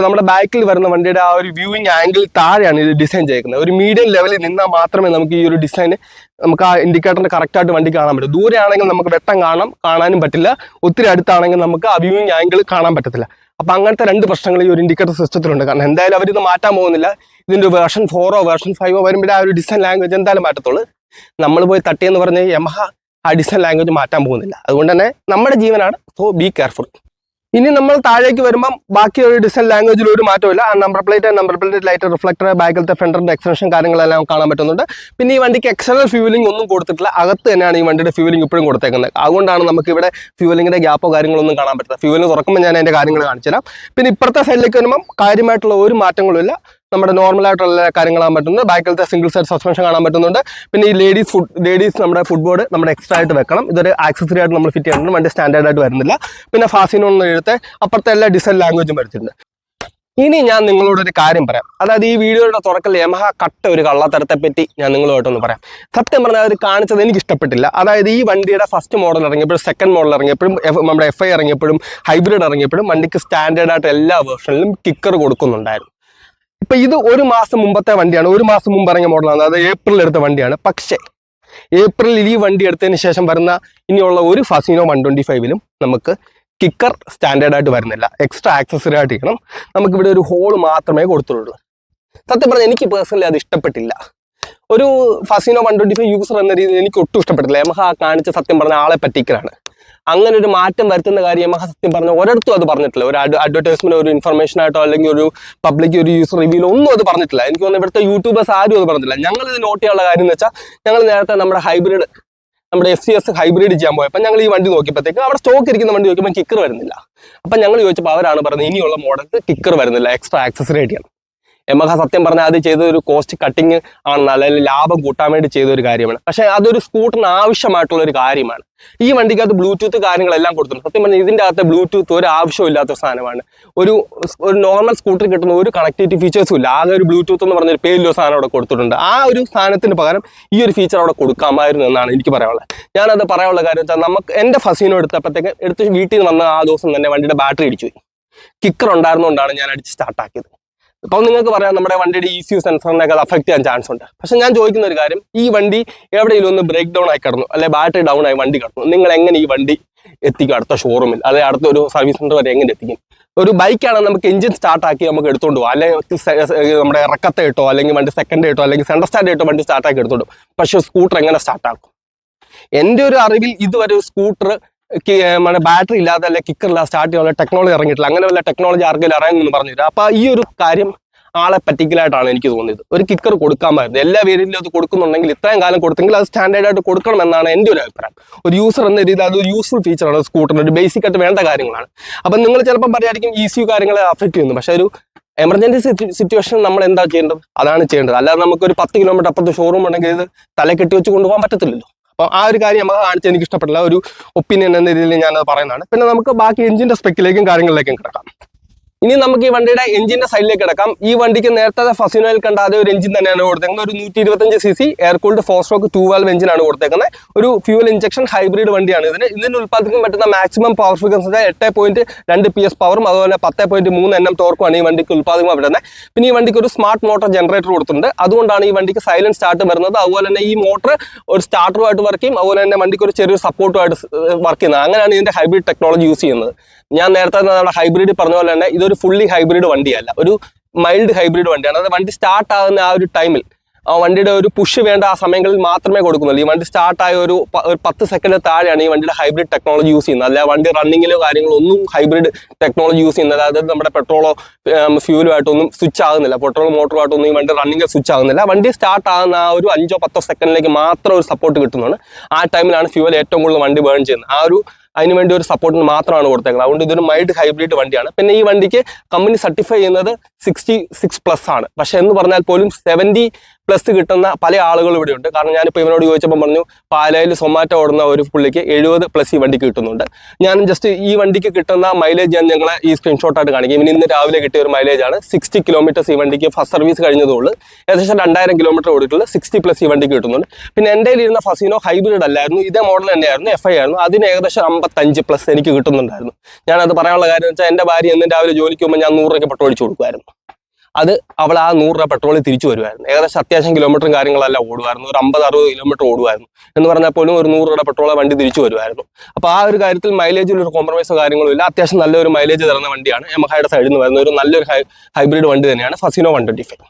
നമ്മുടെ ബാക്കിൽ വരുന്ന വണ്ടിയുടെ ആ ഒരു വ്യൂയിങ് ആംഗിൾ താഴെയാണ് ഇത് ഡിസൈൻ ചെയ്യുന്നത്. ഒരു മീഡിയം ലെവലിൽ നിന്നാൽ മാത്രമേ നമുക്ക് ഈ ഒരു ഡിസൈന് നമുക്ക് ആ ഇൻഡിക്കേറ്ററിന് കറക്റ്റായിട്ട് വണ്ടി കാണാൻ പറ്റും. ദൂരെ ആണെങ്കിൽ നമുക്ക് വെട്ടം കാണാനും പറ്റില്ല. ഒത്തിരി അടുത്താണെങ്കിൽ നമുക്ക് ആ വ്യൂയിങ് ആംഗിൾ കാണാൻ പറ്റത്തില്ല. അപ്പം അങ്ങനത്തെ 2 പ്രശ്നങ്ങൾ ഈ ഒരു ഇൻഡിക്കേറ്റർ സിസ്റ്റത്തിലുണ്ട്. കാരണം എന്തായാലും അവരിത് മാറ്റാൻ പോകുന്നില്ല. ഇതിൻ്റെ വേർഷൻ 4 വേർഷൻ 5 വരുമ്പോഴേ ആ ഒരു ഡിസൈൻ ലാംഗ്വേജ് എന്തായാലും മാറ്റത്തുള്ളൂ. നമ്മൾ പോയി തട്ടിയെന്ന് പറഞ്ഞ് യമഹ ആ ഡിസൈൻ ലാംഗ്വേജ് മാറ്റാൻ പോകുന്നില്ല. അതുകൊണ്ട് തന്നെ നമ്മുടെ ജീവനാണ്. So be careful. ഇനി നമ്മൾ താഴേക്ക് വരുമ്പം ബാക്കി ഒരു ഡിസൈൻ ലാംഗ്വേജിൽ ഒരു മാറ്റമില്ല. ആ നമ്പർ പ്ലേറ്റ് ലൈറ്റ് റിഫ്ലക്ടർ, ബാക്കിലത്തെ ഫെൻഡറിന്റെ എക്സ്റ്റൻഷൻ കാര്യങ്ങളെല്ലാം കാണാൻ പറ്റുന്നുണ്ട്. പിന്നെ ഈ വണ്ടിക്ക് എക്സ്റ്റേണൽ ഫ്യൂലിംഗ് ഒന്നും കൊടുത്തിട്ടില്ല. അകത്ത് തന്നെയാണ് ഈ വണ്ടിയുടെ ഫ്യൂലിംഗ് ഇപ്പോഴും കൊടുത്തേക്കുന്നത്. അതുകൊണ്ടാണ് നമുക്ക് ഇവിടെ ഫ്യൂലിംഗിന്റെ ഗ്യാപ്പോ കാര്യങ്ങളൊന്നും കാണാൻ പറ്റില്ല. ഫ്യൂലിംഗ് തുറക്കുമ്പോൾ ഞാൻ അതിന്റെ കാര്യങ്ങൾ കാണിച്ചു തരാം. പിന്നെ ഇപ്പുറത്തെ സൈഡിലേക്ക് വരുമ്പം കാര്യമായിട്ടുള്ള ഒരു മാറ്റങ്ങളും ഇല്ല. നമ്മുടെ നോർമലായിട്ടുള്ള കാര്യങ്ങൾ കാണാൻ പറ്റുന്നുണ്ട്. ബാക്കിലത്തെ സിംഗിൾ സൈഡ് സസ്പെൻഷൻ കാണാൻ പറ്റുന്നുണ്ട്. പിന്നെ ഈ ലേഡീസ് നമ്മുടെ ഫുട്ബോർഡ് നമ്മുടെ എക്സ്ട്രാ ആയിട്ട് വെക്കണം. ഇതൊരു ആക്സസറി ആയിട്ട് നമ്മൾ ഫിറ്റ് ചെയ്യുന്നുണ്ട്. വണ്ടി സ്റ്റാൻഡേർഡ് ആയിട്ട് വരുന്നില്ല. പിന്നെ ഫാസിനോ എന്ന് എഴുത്തെ അപ്പുറത്തെ എല്ലാ ഡിസൈൻ ലാംഗ്വേജും വരുന്നുണ്ട്. ഇനി ഞാൻ നിങ്ങളോടൊരു കാര്യം പറയാം. അതായത് ഈ വീഡിയോയുടെ തുറക്കൽ യമഹ കട്ട ഒരു കള്ളത്തരത്തെ പറ്റി ഞാൻ നിങ്ങളുമായിട്ടൊന്ന് പറയാം. സത്യം പറഞ്ഞാൽ അവർ കാണിച്ചത് എനിക്ക് ഇഷ്ടപ്പെട്ടില്ല. അതായത് ഈ വണ്ടിയുടെ ഫസ്റ്റ് മോഡൽ ഇറങ്ങിയപ്പോഴും സെക്കൻഡ് മോഡൽ ഇറങ്ങിയപ്പോഴും നമ്മുടെ FI ഇറങ്ങിയപ്പോഴും ഹൈബ്രിഡ് ഇറങ്ങിയപ്പോഴും വണ്ടിക്ക് സ്റ്റാൻഡേർഡ് ആയിട്ട് എല്ലാ വേർഷനിലും കിക്കർ കൊടുക്കുന്നുണ്ടായിരുന്നു. ഇപ്പൊ ഇത് 1 മാസം മുമ്പത്തെ വണ്ടിയാണ്. 1 മാസം മുമ്പ് ഇറങ്ങിയ മോഡലാണ്. അത് ഏപ്രിൽ എടുത്ത വണ്ടിയാണ്. പക്ഷേ ഏപ്രിലിൽ ഈ വണ്ടി എടുത്തതിന് ശേഷം വരുന്ന ഇനിയുള്ള ഒരു ഫസീനോ 125ലും നമുക്ക് കിക്കർ സ്റ്റാൻഡേർഡ് ആയിട്ട് വരുന്നില്ല. എക്സ്ട്രാ ആക്സസറി ആയിട്ട് ചെയ്യണം. നമുക്കിവിടെ ഒരു ഹോൾ മാത്രമേ കൊടുത്തുള്ളൂ. സത്യം പറഞ്ഞാൽ എനിക്ക് പേഴ്സണലി അത് ഇഷ്ടപ്പെട്ടില്ല. ഒരു ഫസീനോ 125 യൂസർ എന്ന രീതിയിൽ എനിക്ക് ഒട്ടും ഇഷ്ടപ്പെട്ടില്ല. യമഹ കാണിച്ച സത്യം പറഞ്ഞ ആളെ പറ്റിക്കലാണ്. അങ്ങനെ ഒരു മാറ്റം വരുത്തുന്ന കാര്യം യമഹ സത്യം പറഞ്ഞാൽ ഒരിടത്തും അത് പറഞ്ഞിട്ടില്ല. ഒരു അഡ്വർടൈസ്മെന്റ്, ഒരു ഇൻഫർമേഷൻ ആയിട്ടോ അല്ലെങ്കിൽ ഒരു പബ്ലിക് ഒരു യൂസർ റിവ്യൂലോ ഒന്നും അത് പറഞ്ഞിട്ടില്ല. എനിക്ക് തോന്നുന്നു ഇവിടുത്തെ യൂട്യൂബേഴ്സ് ആരും അത് പറഞ്ഞിട്ടില്ല. ഞങ്ങൾ ഇത് നോട്ട് ചെയ്യാനുള്ള കാര്യം എന്ന് വെച്ചാൽ, ഞങ്ങൾ നേരത്തെ നമ്മുടെ FCS ഹൈബ്രിഡ് ചെയ്യാൻ പോയപ്പോൾ ഞങ്ങൾ ഈ വണ്ടി നോക്കിയപ്പോഴത്തേക്ക് അവിടെ സ്റ്റോക്ക് ഇരിക്കുന്ന വണ്ടി നോക്കിയപ്പോൾ കിക്കർ വരുന്നില്ല. അപ്പം ഞങ്ങൾ ചോദിച്ചപ്പോൾ അവരാണ് പറയുന്നത് ഇനിയുള്ള മോഡൽസ് കിക്കർ വരുന്നില്ല, എക്സ്ട്രാ ആക്സസറി ആയിട്ട് ചെയ്യണം. യമഹ സത്യം പറഞ്ഞാൽ അത് ചെയ്ത ഒരു കോസ്റ്റ് കട്ടിങ് ആണ്, അല്ലെങ്കിൽ ലാഭം കൂട്ടാൻ വേണ്ടി ചെയ്ത ഒരു കാര്യമാണ്. പക്ഷേ അതൊരു സ്കൂട്ടറിന് ആവശ്യമായിട്ടുള്ള ഒരു കാര്യമാണ്. ഈ വണ്ടിക്കകത്ത് ബ്ലൂടൂത്ത് കാര്യങ്ങളെല്ലാം കൊടുത്തിട്ടുണ്ട്. സത്യം പറഞ്ഞാൽ ഇതിൻ്റെ അകത്ത് ബ്ലൂടൂത്ത് ഒരു ആവശ്യമില്ലാത്ത സാധനമാണ്. ഒരു നോർമൽ സ്കൂട്ടറിൽ കിട്ടുന്ന ഒരു കണക്ടിവിറ്റി ഫീച്ചേഴ്സും ഇല്ല. ആകെ ഒരു ബ്ലൂടൂത്ത് എന്ന് പറഞ്ഞൊരു പേരിലോ സാധനം അവിടെ കൊടുത്തിട്ടുണ്ട്. ആ ഒരു സാധനത്തിന് പകരം ഈ ഒരു ഫീച്ചർ അവിടെ കൊടുക്കാമായിരുന്നു എന്നാണ് എനിക്ക് പറയാനുള്ളത്. ഞാനത് പറയാനുള്ള കാര്യം വെച്ചാൽ നമുക്ക് എൻ്റെ ഫസീനോ എടുത്ത് വീട്ടിൽ നിന്ന് വന്ന ആ ദിവസം തന്നെ വണ്ടിയുടെ ബാറ്ററി അടിച്ചു പോയി. കിക്കർ ഉണ്ടായിരുന്നുകൊണ്ടാണ് ഞാൻ അടിച്ച് സ്റ്റാർട്ടാക്കിയത്. അപ്പോൾ നിങ്ങൾക്ക് പറയാം നമ്മുടെ വണ്ടിയുടെ ECU സെൻസറിനൊക്കെ അത് അഫക്റ്റ് ചെയ്യാൻ ചാൻസ് ഉണ്ട്. പക്ഷെ ഞാൻ ചോദിക്കുന്ന ഒരു കാര്യം, ഈ വണ്ടി എവിടെയെങ്കിലും ഒന്ന് ബ്രേക്ക് ഡൗൺ ആയി കിടന്നു, അല്ലെ ബാറ്ററി ഡൗൺ ആയി വണ്ടി കിടന്നു, നിങ്ങൾ എങ്ങനെ ഈ വണ്ടി എത്തിക്കും അടുത്ത ഷോറൂമിൽ, അല്ലെ അടുത്ത ഒരു സർവീസ് സെന്റർ വരെ എങ്ങനെ എത്തിക്കും? ഒരു ബൈക്കാണെങ്കിൽ നമുക്ക് എഞ്ചിൻ സ്റ്റാർട്ടാക്കി നമുക്ക് എടുത്തോണ്ട് പോകും, അല്ലെങ്കിൽ നമ്മുടെ ഇറക്കത്തെ ഇട്ടോ, അല്ലെങ്കിൽ വണ്ടി സെക്കൻഡ് ഇട്ടോ, അല്ലെങ്കിൽ സെൻട്രൽ സ്റ്റാൻഡ് ഇട്ടോ വണ്ടി സ്റ്റാർട്ടാക്കി എടുത്തോണ്ടും. പക്ഷെ സ്കൂട്ടർ എങ്ങനെ സ്റ്റാർട്ടാക്കും? എൻ്റെ ഒരു അറിവിൽ ഇതുവരെ ഒരു സ്കൂട്ടർ നമ്മുടെ ബാറ്ററി ഇല്ലാതെ അല്ലെ കിക്കറില്ലാതെ സ്റ്റാർട്ട് ചെയ്യാനുള്ള ടെക്നോളജി ഇറങ്ങിയിട്ടില്ല. അങ്ങനെ വല്ല ടെക്നോളജി ആർക്കെങ്കിലും ഇറങ്ങുമെന്ന് പറഞ്ഞില്ല. അപ്പോൾ ഈ ഒരു കാര്യം ആളെ പറ്റിക്കലായിട്ടാണ് എനിക്ക് തോന്നിയത്. ഒരു കിക്കർ കൊടുക്കാമായിരുന്നു. എല്ലാ വേരിയന്റിലും അത് കൊടുക്കുന്നുണ്ടെങ്കിൽ, ഇത്രയും കാലം കൊടുത്തെങ്കിൽ അത് സ്റ്റാൻഡേർഡ് ആയിട്ട് കൊടുക്കണം എന്നാണ് എൻ്റെ ഒരു അഭിപ്രായം. ഒരു യൂസർ എന്ന രീതിയിൽ അതൊരു യൂസ്ഫുൾ ഫീച്ചറാണ് സ്കൂട്ടറിന്, ഒരു ബേസിക് ആയിട്ട് വേണ്ട കാര്യങ്ങളാണ്. അപ്പം നിങ്ങൾ ചിലപ്പം പറയായിരിക്കും ECU കാര്യങ്ങളെ അഫക്റ്റ് ചെയ്യുന്നു. പക്ഷേ ഒരു എമർജൻസി സിറ്റുവേഷൻ നമ്മൾ എന്താ ചെയ്യേണ്ടത്? അതാണ് ചെയ്യേണ്ടത്. അല്ലാതെ നമുക്കൊരു 10 കിലോമീറ്റർ അപ്പുറത്ത് ഷോറൂം ഉണ്ടെങ്കിൽ ഇത് തലക്കെട്ടി വെച്ച് കൊണ്ടുപോകാൻ പറ്റത്തില്ലല്ലോ. അപ്പോൾ ആ ഒരു കാര്യം നമുക്ക് കാണിച്ച് എനിക്ക് ഇഷ്ടപ്പെട്ടില്ല. ഒരു ഒപ്പീനിയൻ എന്ന രീതിയിൽ ഞാനത് പറയുന്നതാണ്. പിന്നെ നമുക്ക് ബാക്കി എഞ്ചിൻ്റെ സ്പെക്കിലേക്കും കാര്യങ്ങളിലേക്കും കിടക്കാം. ഇനി നമുക്ക് ഈ വണ്ടിയുടെ എഞ്ചിന്റെ സൈഡിലേക്ക് കിടക്കാം. ഈ വണ്ടിക്ക് നേരത്തെ ഫസീനോയിൽ കണ്ട അതേ ഒരു എഞ്ചിൻ തന്നെയാണ് കൊടുത്തേക്കുന്നത്. ഒരു 125cc air cooled 4-stroke 2 valve എഞ്ചിനാണ് കൊടുത്തേക്കുന്നത്. ഒരു ഫ്യൂൽ ഇഞ്ചക്ഷൻ ഹൈബ്രിഡ് വണ്ടിയാണ്. ഇതിന് ഉൽപ്പാദിക്കാൻ പറ്റുന്ന മാക്സിമം പവർ ഫ്രീക്വൻസി 8.2 PS പവറും അതുപോലെ 10.3 Nm ടോർക്കുമാണ് ഈ വണ്ടിക്ക് ഉൽപ്പാദിക്കാൻ പറ്റുന്നത്. പിന്നെ ഈ വണ്ടിക്ക് ഒരു സ്മാർട്ട് മോട്ടോർ ജനറേറ്റർ കൊടുത്തിട്ടുണ്ട്. അതുകൊണ്ടാണ് ഈ വണ്ടിക്ക് സൈലന്റ് സ്റ്റാർട്ട് വരുന്നത്. അതുപോലെ തന്നെ ഈ മോട്ടർ ഒരു സ്റ്റാർട്ടറുമായിട്ട് വർക്ക് ചെയ്യും. അതുപോലെ തന്നെ വണ്ടിക്ക് ഒരു ചെറിയൊരു സപ്പോർട്ടുമായിട്ട് വർക്ക് ചെയ്യുന്നത്. അങ്ങനെയാണ് ഇതിന്റെ ഹൈബ്രിഡ് ടെക്നോളജി യൂസ് ചെയ്യുന്നത്. ഞാൻ നേരത്തെ നമ്മുടെ ഹൈബ്രിഡ് പറഞ്ഞ പോലെ തന്നെ ഇതൊരു ഫുള്ളി ഹൈബ്രിഡ് വണ്ടിയല്ല, ഒരു മൈൽഡ് ഹൈബ്രിഡ് വണ്ടിയാണ്. അതായത് വണ്ടി സ്റ്റാർട്ട് ആകുന്ന ആ ഒരു ടൈമിൽ ആ വണ്ടിയുടെ ഒരു പുഷ് വേണ്ട ആ സമയങ്ങളിൽ മാത്രമേ കൊടുക്കുന്നുള്ളൂ. ഈ വണ്ടി സ്റ്റാർട്ടായ ഒരു 10 സെക്കൻഡ് താഴെയാണ് ഈ വണ്ടിയുടെ ഹൈബ്രിഡ് ടെക്നോളജി യൂസ് ചെയ്യുന്നത്. അല്ല വണ്ടി റണ്ണിങ്ങിലോ കാര്യങ്ങളോ ഒന്നും ഹൈബ്രിഡ് ടെക്നോളജി യൂസ് ചെയ്യുന്നത്. അതായത് നമ്മുടെ പെട്രോളോ ഫ്യൂലുമായിട്ടൊന്നും സ്വിച്ച് ആകുന്നില്ല, പെട്രോൾ മോട്ടറുമായിട്ടൊന്നും ഈ വണ്ടി റണ്ണിങ്ങിൽ സ്വിച്ച് ആകുന്നില്ല. വണ്ടി സ്റ്റാർട്ട് ആകുന്ന ആ ഒരു 5-10 സെക്കൻഡിലേക്ക് മാത്രം ഒരു സപ്പോർട്ട് കിട്ടുന്നതാണ്. ആ ടൈമിലാണ് ഫ്യൂൽ ഏറ്റവും കൂടുതൽ വണ്ടി ബേൺ ചെയ്യുന്നത്. ആ ഒരു അതിനുവേണ്ടി ഒരു സപ്പോർട്ടിന് മാത്രമാണ് കൊടുത്തേക്കുന്നത്. അതുകൊണ്ട് ഇതൊരു മൈൽഡ് ഹൈബ്രിഡ് വണ്ടിയാണ്. പിന്നെ ഈ വണ്ടിക്ക് കമ്പനി സർട്ടിഫൈ ചെയ്യുന്നത് 66+ ആണ്. പക്ഷെ എന്ന് പറഞ്ഞാൽ പോലും 70+ കിട്ടുന്ന പല ആളുകളും ഇവിടെ ഉണ്ട്. കാരണം ഞാനിപ്പോൾ ഇവനോട് ചോദിച്ചപ്പോൾ പറഞ്ഞു പാലയിൽ സൊമാറ്റോ ഓടുന്ന ഒരു പുള്ളിക്ക് 70+ ഈ വണ്ടിക്ക് കിട്ടുന്നുണ്ട്. ഞാൻ ജസ്റ്റ് ഈ വണ്ടിക്ക് കിട്ടുന്ന മൈലേജ് ഞാൻ ഞങ്ങളെ ഈ സ്ക്രീൻഷോട്ടായിട്ട് കാണിക്കും. ഇന്ന് രാവിലെ കിട്ടിയ ഒരു മൈലേജാണ്. 60 കിലോമീറ്റേഴ്സ് ഈ വണ്ടിക്ക് ഫസ്റ്റ് സർവീസ് കഴിഞ്ഞതുള്ളൂ. ഏകദേശം 2000 കിലോമീറ്റർ ഓടിയിട്ടുള്ള 60+ ഈ വണ്ടിക്ക് കിട്ടുന്നുണ്ട്. പിന്നെ എൻ്റെ ഇരുന്ന ഫസീനോ ഹൈബ്രിഡ് അല്ലായിരുന്നു, ഇതേ മോഡൽ തന്നെയായിരുന്നു, FI ആയിരുന്നു. അതിന് ഏകദേശം 55+ എനിക്ക് കിട്ടുന്നുണ്ടായിരുന്നു. ഞാനത് പറയാനുള്ള കാര്യം വെച്ചാൽ എൻ്റെ ഭാര്യ എന്നും രാവിലെ ജോലിക്ക് പോകുമ്പോൾ ഞാൻ 100 രൂപയ്ക്ക് പെട്രോൾ അടിച്ചു കൊടുക്കുമായിരുന്നു. അത് അവൾ ആ 100 രൂപ പെട്രോളിൽ തിരിച്ചു വരുമായിരുന്നു. ഏകദേശം അത്യാവശ്യം കിലോമീറ്ററും കാര്യങ്ങളെല്ലാം ഓടുമായിരുന്നു. ഒരു 50-60 കിലോമീറ്റർ ഓടുമായിരുന്നു. എന്ന് പറഞ്ഞാൽ പോലും ഒരു 100 രൂപ പെട്രോൾ വണ്ടി തിരിച്ചു വരുമായിരുന്നു. അപ്പോൾ ആ ഒരു കാര്യത്തിൽ മൈലേജിൽ ഒരു കോംപ്രമൈസോ കാര്യങ്ങളോ ഇല്ല. അത്യാവശ്യം നല്ലൊരു മൈലേജ് തരുന്ന വണ്ടിയാണ്. യമഹയുടെ സൈഡിൽ നിന്ന് വരുന്ന ഒരു നല്ലൊരു ഹൈബ്രിഡ് വണ്ടി തന്നെയാണ് ഫസീനോ 125.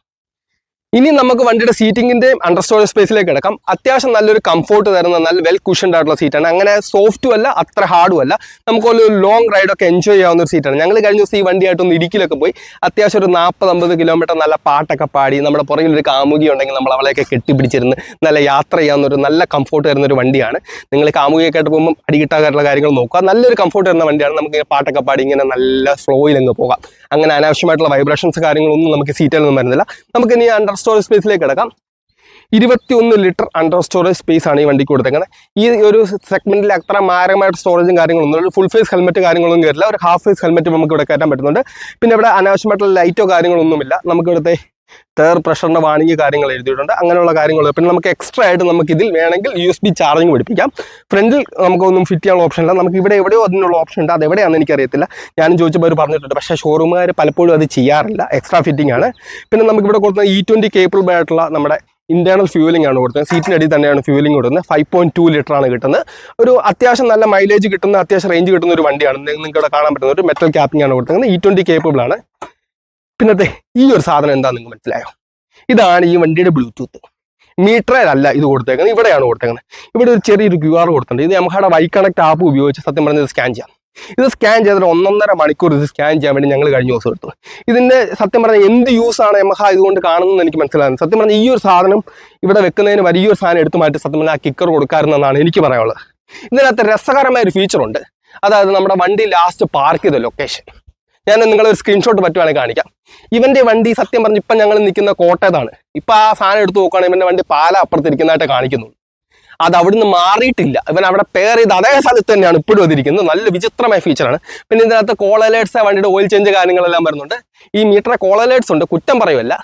ഇനി നമുക്ക് വണ്ടിയുടെ സീറ്റിംഗിന്റെയും അണ്ടർ സ്റ്റോറേജ് സ്പേസിലേക്ക് കിടക്കാം. അത്യാവശ്യം നല്ലൊരു കംഫോർട്ട് തരുന്ന നല്ല വെൽ കുഷൻഡ് ആയിട്ടുള്ള സീറ്റാണ്. അങ്ങനെ സോഫ്റ്റും അല്ല അത്ര ഹാർഡും അല്ല. നമുക്കൊരു ലോങ് റൈഡൊക്കെ എൻജോയ് ചെയ്യാവുന്ന ഒരു സീറ്റാണ്. ഞങ്ങൾ കഴിഞ്ഞ ദിവസം ഈ വണ്ടിയായിട്ടൊന്ന് ഇടുക്കിയിലൊക്കെ പോയി അത്യാവശ്യം ഒരു 40-50 കിലോമീറ്റർ നല്ല പാട്ടൊക്കെ പാടി നമ്മുടെ പുറകിൽ ഒരു കാമുകി ഉണ്ടെങ്കിൽ നമ്മൾ അവളെയൊക്കെ കെട്ടിപ്പിടിച്ചിരുന്ന് നല്ല യാത്ര ചെയ്യാവുന്ന ഒരു നല്ല കംഫോർട്ട് തരുന്ന ഒരു വണ്ടിയാണ്. നിങ്ങൾ കാമുകിയൊക്കെ ആയിട്ട് പോകുമ്പോൾ അടികിട്ടാകാറുള്ള കാര്യങ്ങൾ നോക്കുക. നല്ലൊരു കംഫോർട്ട് തരുന്ന വണ്ടിയാണ്. നമുക്ക് പാട്ടൊക്കെ പാടി ഇങ്ങനെ നല്ല ഫ്ലോയിൽ അങ്ങ് പോകാം. അങ്ങനെ അനാവശ്യമായിട്ടുള്ള വൈബ്രേഷൻസ് കാര്യങ്ങളൊന്നും നമുക്ക് സീറ്റിൽ നിന്നും വരുന്നില്ല. നമുക്ക് ഇനി അണ്ടർ സ്റ്റോറേജ് സ്പേസിലേക്ക് കിടക്കാം. 21 ലിറ്റർ അണ്ടർ സ്റ്റോറേജ് സ്പേസ് ആണ് ഈ വണ്ടിക്ക് കൊടുത്തേക്കുന്നത്. ഈ ഒരു സെഗ്മെന്റിൽ അത്ര മാരകമായിട്ട് സ്റ്റോറേജും കാര്യങ്ങളൊന്നും ഒരു ഫുൾ ഫേസ് ഹെൽമെറ്റ് കാര്യങ്ങളൊന്നും കയറില്ല. ഒരു ഹാഫ് ഫേസ് ഹെൽമെറ്റ് നമുക്ക് ഇവിടെ കയറ്റാൻ പറ്റുന്നുണ്ട്. പിന്നെ ഇവിടെ അനാവശ്യമായിട്ടുള്ള ലൈറ്റോ കാര്യങ്ങളൊന്നുമില്ല. നമുക്ക് ഇവിടുത്തെ ടയർ പ്രഷറിന്റെ വാണിംഗ് കാര്യങ്ങൾ എഴുതിയിട്ടുണ്ട്. അങ്ങനെയുള്ള കാര്യങ്ങൾ. പിന്നെ നമുക്ക് എക്സ്ട്രാ ആയിട്ട് നമുക്ക് ഇതിൽ വേണമെങ്കിൽ USB ചാർജിങ് പിടിപ്പിക്കാം. ഫ്രണ്ടിൽ നമുക്കൊന്നും ഫിറ്റ് ചെയ്യാനുള്ള ഓപ്ഷൻ ഇല്ല. നമുക്ക് ഇവിടെ എവിടെയോ അതിനുള്ള ഓപ്ഷൻ ഉണ്ട്. അത് എവിടെയാണെന്ന് എനിക്കറിയത്തില്ല. ഞാനും ചോദിച്ചപ്പോൾ അവർ പറഞ്ഞിട്ടുണ്ട്. പക്ഷേ ഷോറൂമുകാർ പലപ്പോഴും അത് ചെയ്യാറില്ല. എക്സ്ട്രാ ഫിറ്റിംഗ് ആണ്. പിന്നെ നമുക്ക് ഇവിടെ കൊടുക്കുന്ന E20 കേപ്പബിൾ ആയിട്ടുള്ള നമ്മുടെ ഇന്റേണൽ ഫ്യൂലിംഗ് ആണ് കൊടുക്കുന്നത്. സീറ്റിനടി തന്നെയാണ് ഫ്യൂലിംഗ് കൊടുക്കുന്നത്. 5.2 ലിറ്റർ ആണ് കിട്ടുന്നത്. ഒരു അത്യാവശ്യം നല്ല മൈലേജ് കിട്ടുന്ന അത്യാവശ്യം റേഞ്ച് കിട്ടുന്ന ഒരു വണ്ടിയാണ്. നിങ്ങൾക്ക് ഇവിടെ കാണാൻ പറ്റുന്ന ഒരു മെറ്റൽ ക്യാപ്പിംഗ് ആണ് കൊടുക്കുന്നത്. E20 കേപ്പബിൾ ആണ്. പിന്നത്തെ ഈ ഒരു സാധനം എന്താണെന്ന് നിങ്ങൾക്ക് മനസ്സിലായോ? ഇതാണ് ഈ വണ്ടിയുടെ ബ്ലൂടൂത്ത്. മീറ്ററിലല്ല ഇത് കൊടുത്തേക്കുന്നത്, ഇവിടെയാണ് കൊടുത്തേക്കുന്നത്. ഇവിടെ ഒരു ചെറിയൊരു QR കൊടുത്തിട്ടുണ്ട്. ഇത് യമഹയുടെ വൈ കണക്ട് ആപ്പ് ഉപയോഗിച്ച് സത്യം പറഞ്ഞത് സ്കാൻ ചെയ്യാം. ഇത് സ്കാൻ ചെയ്തിട്ട് 1.5 മണിക്കൂർ ഇത് സ്കാൻ ചെയ്യാൻ വേണ്ടി ഞങ്ങൾ കഴിഞ്ഞ ദിവസം എടുത്തു. ഇതിൻ്റെ സത്യം പറഞ്ഞാൽ എന്ത് യൂസാണ് യമഹ ഇതുകൊണ്ട് കാണുന്നതെന്ന് എനിക്ക് മനസ്സിലാകുന്നത്. സത്യം പറഞ്ഞാൽ ഈ ഒരു സാധനം ഇവിടെ വെക്കുന്നതിന് വലിയൊരു സാധനം എടുത്തു മാറ്റി സത്യം പറഞ്ഞാൽ ആ കിക്കർ കൊടുക്കാറുണ്ടെന്നാണ് എനിക്ക് പറയാനുള്ളത്. ഇതിനകത്ത് രസകരമായ ഒരു ഫീച്ചറുണ്ട്. അതായത് നമ്മുടെ വണ്ടി ലാസ്റ്റ് പാർക്ക് ചെയ്ത ലൊക്കേഷൻ. ഞാൻ നിങ്ങളൊരു സ്ക്രീൻഷോട്ട് പറ്റുവാണെങ്കിൽ കാണിക്കാം. ഇവന്റെ വണ്ടി സത്യം പറഞ്ഞ് ഇപ്പം ഞങ്ങൾ നിൽക്കുന്ന കോട്ടയത്താണ്. ഇപ്പം ആ സാധനം എടുത്ത് നോക്കുകയാണെങ്കിൽ ഇവന്റെ വണ്ടി പാല അപ്പുറത്തിരിക്കുന്നതായിട്ട് കാണിക്കുന്നു. അത് അവിടുന്ന് മാറിയിട്ടില്ല. ഇവൻ അവിടെ പെയർ ചെയ്ത് അതേ സ്ഥലത്ത് തന്നെയാണ് ഇപ്പോഴും അതിരിക്കുന്നത്. നല്ല വിചിത്രമായ ഫീച്ചറാണ്. പിന്നെ ഇതിനകത്ത് കോൾ അലേർട്സ്, വണ്ടിയുടെ ഓയിൽ ചേഞ്ച് കാര്യങ്ങളെല്ലാം വരുന്നുണ്ട്. ഈ മീറ്ററെ കോൾ അലേർട്സ് ഉണ്ട്, കുറ്റം പറയുമല്ല.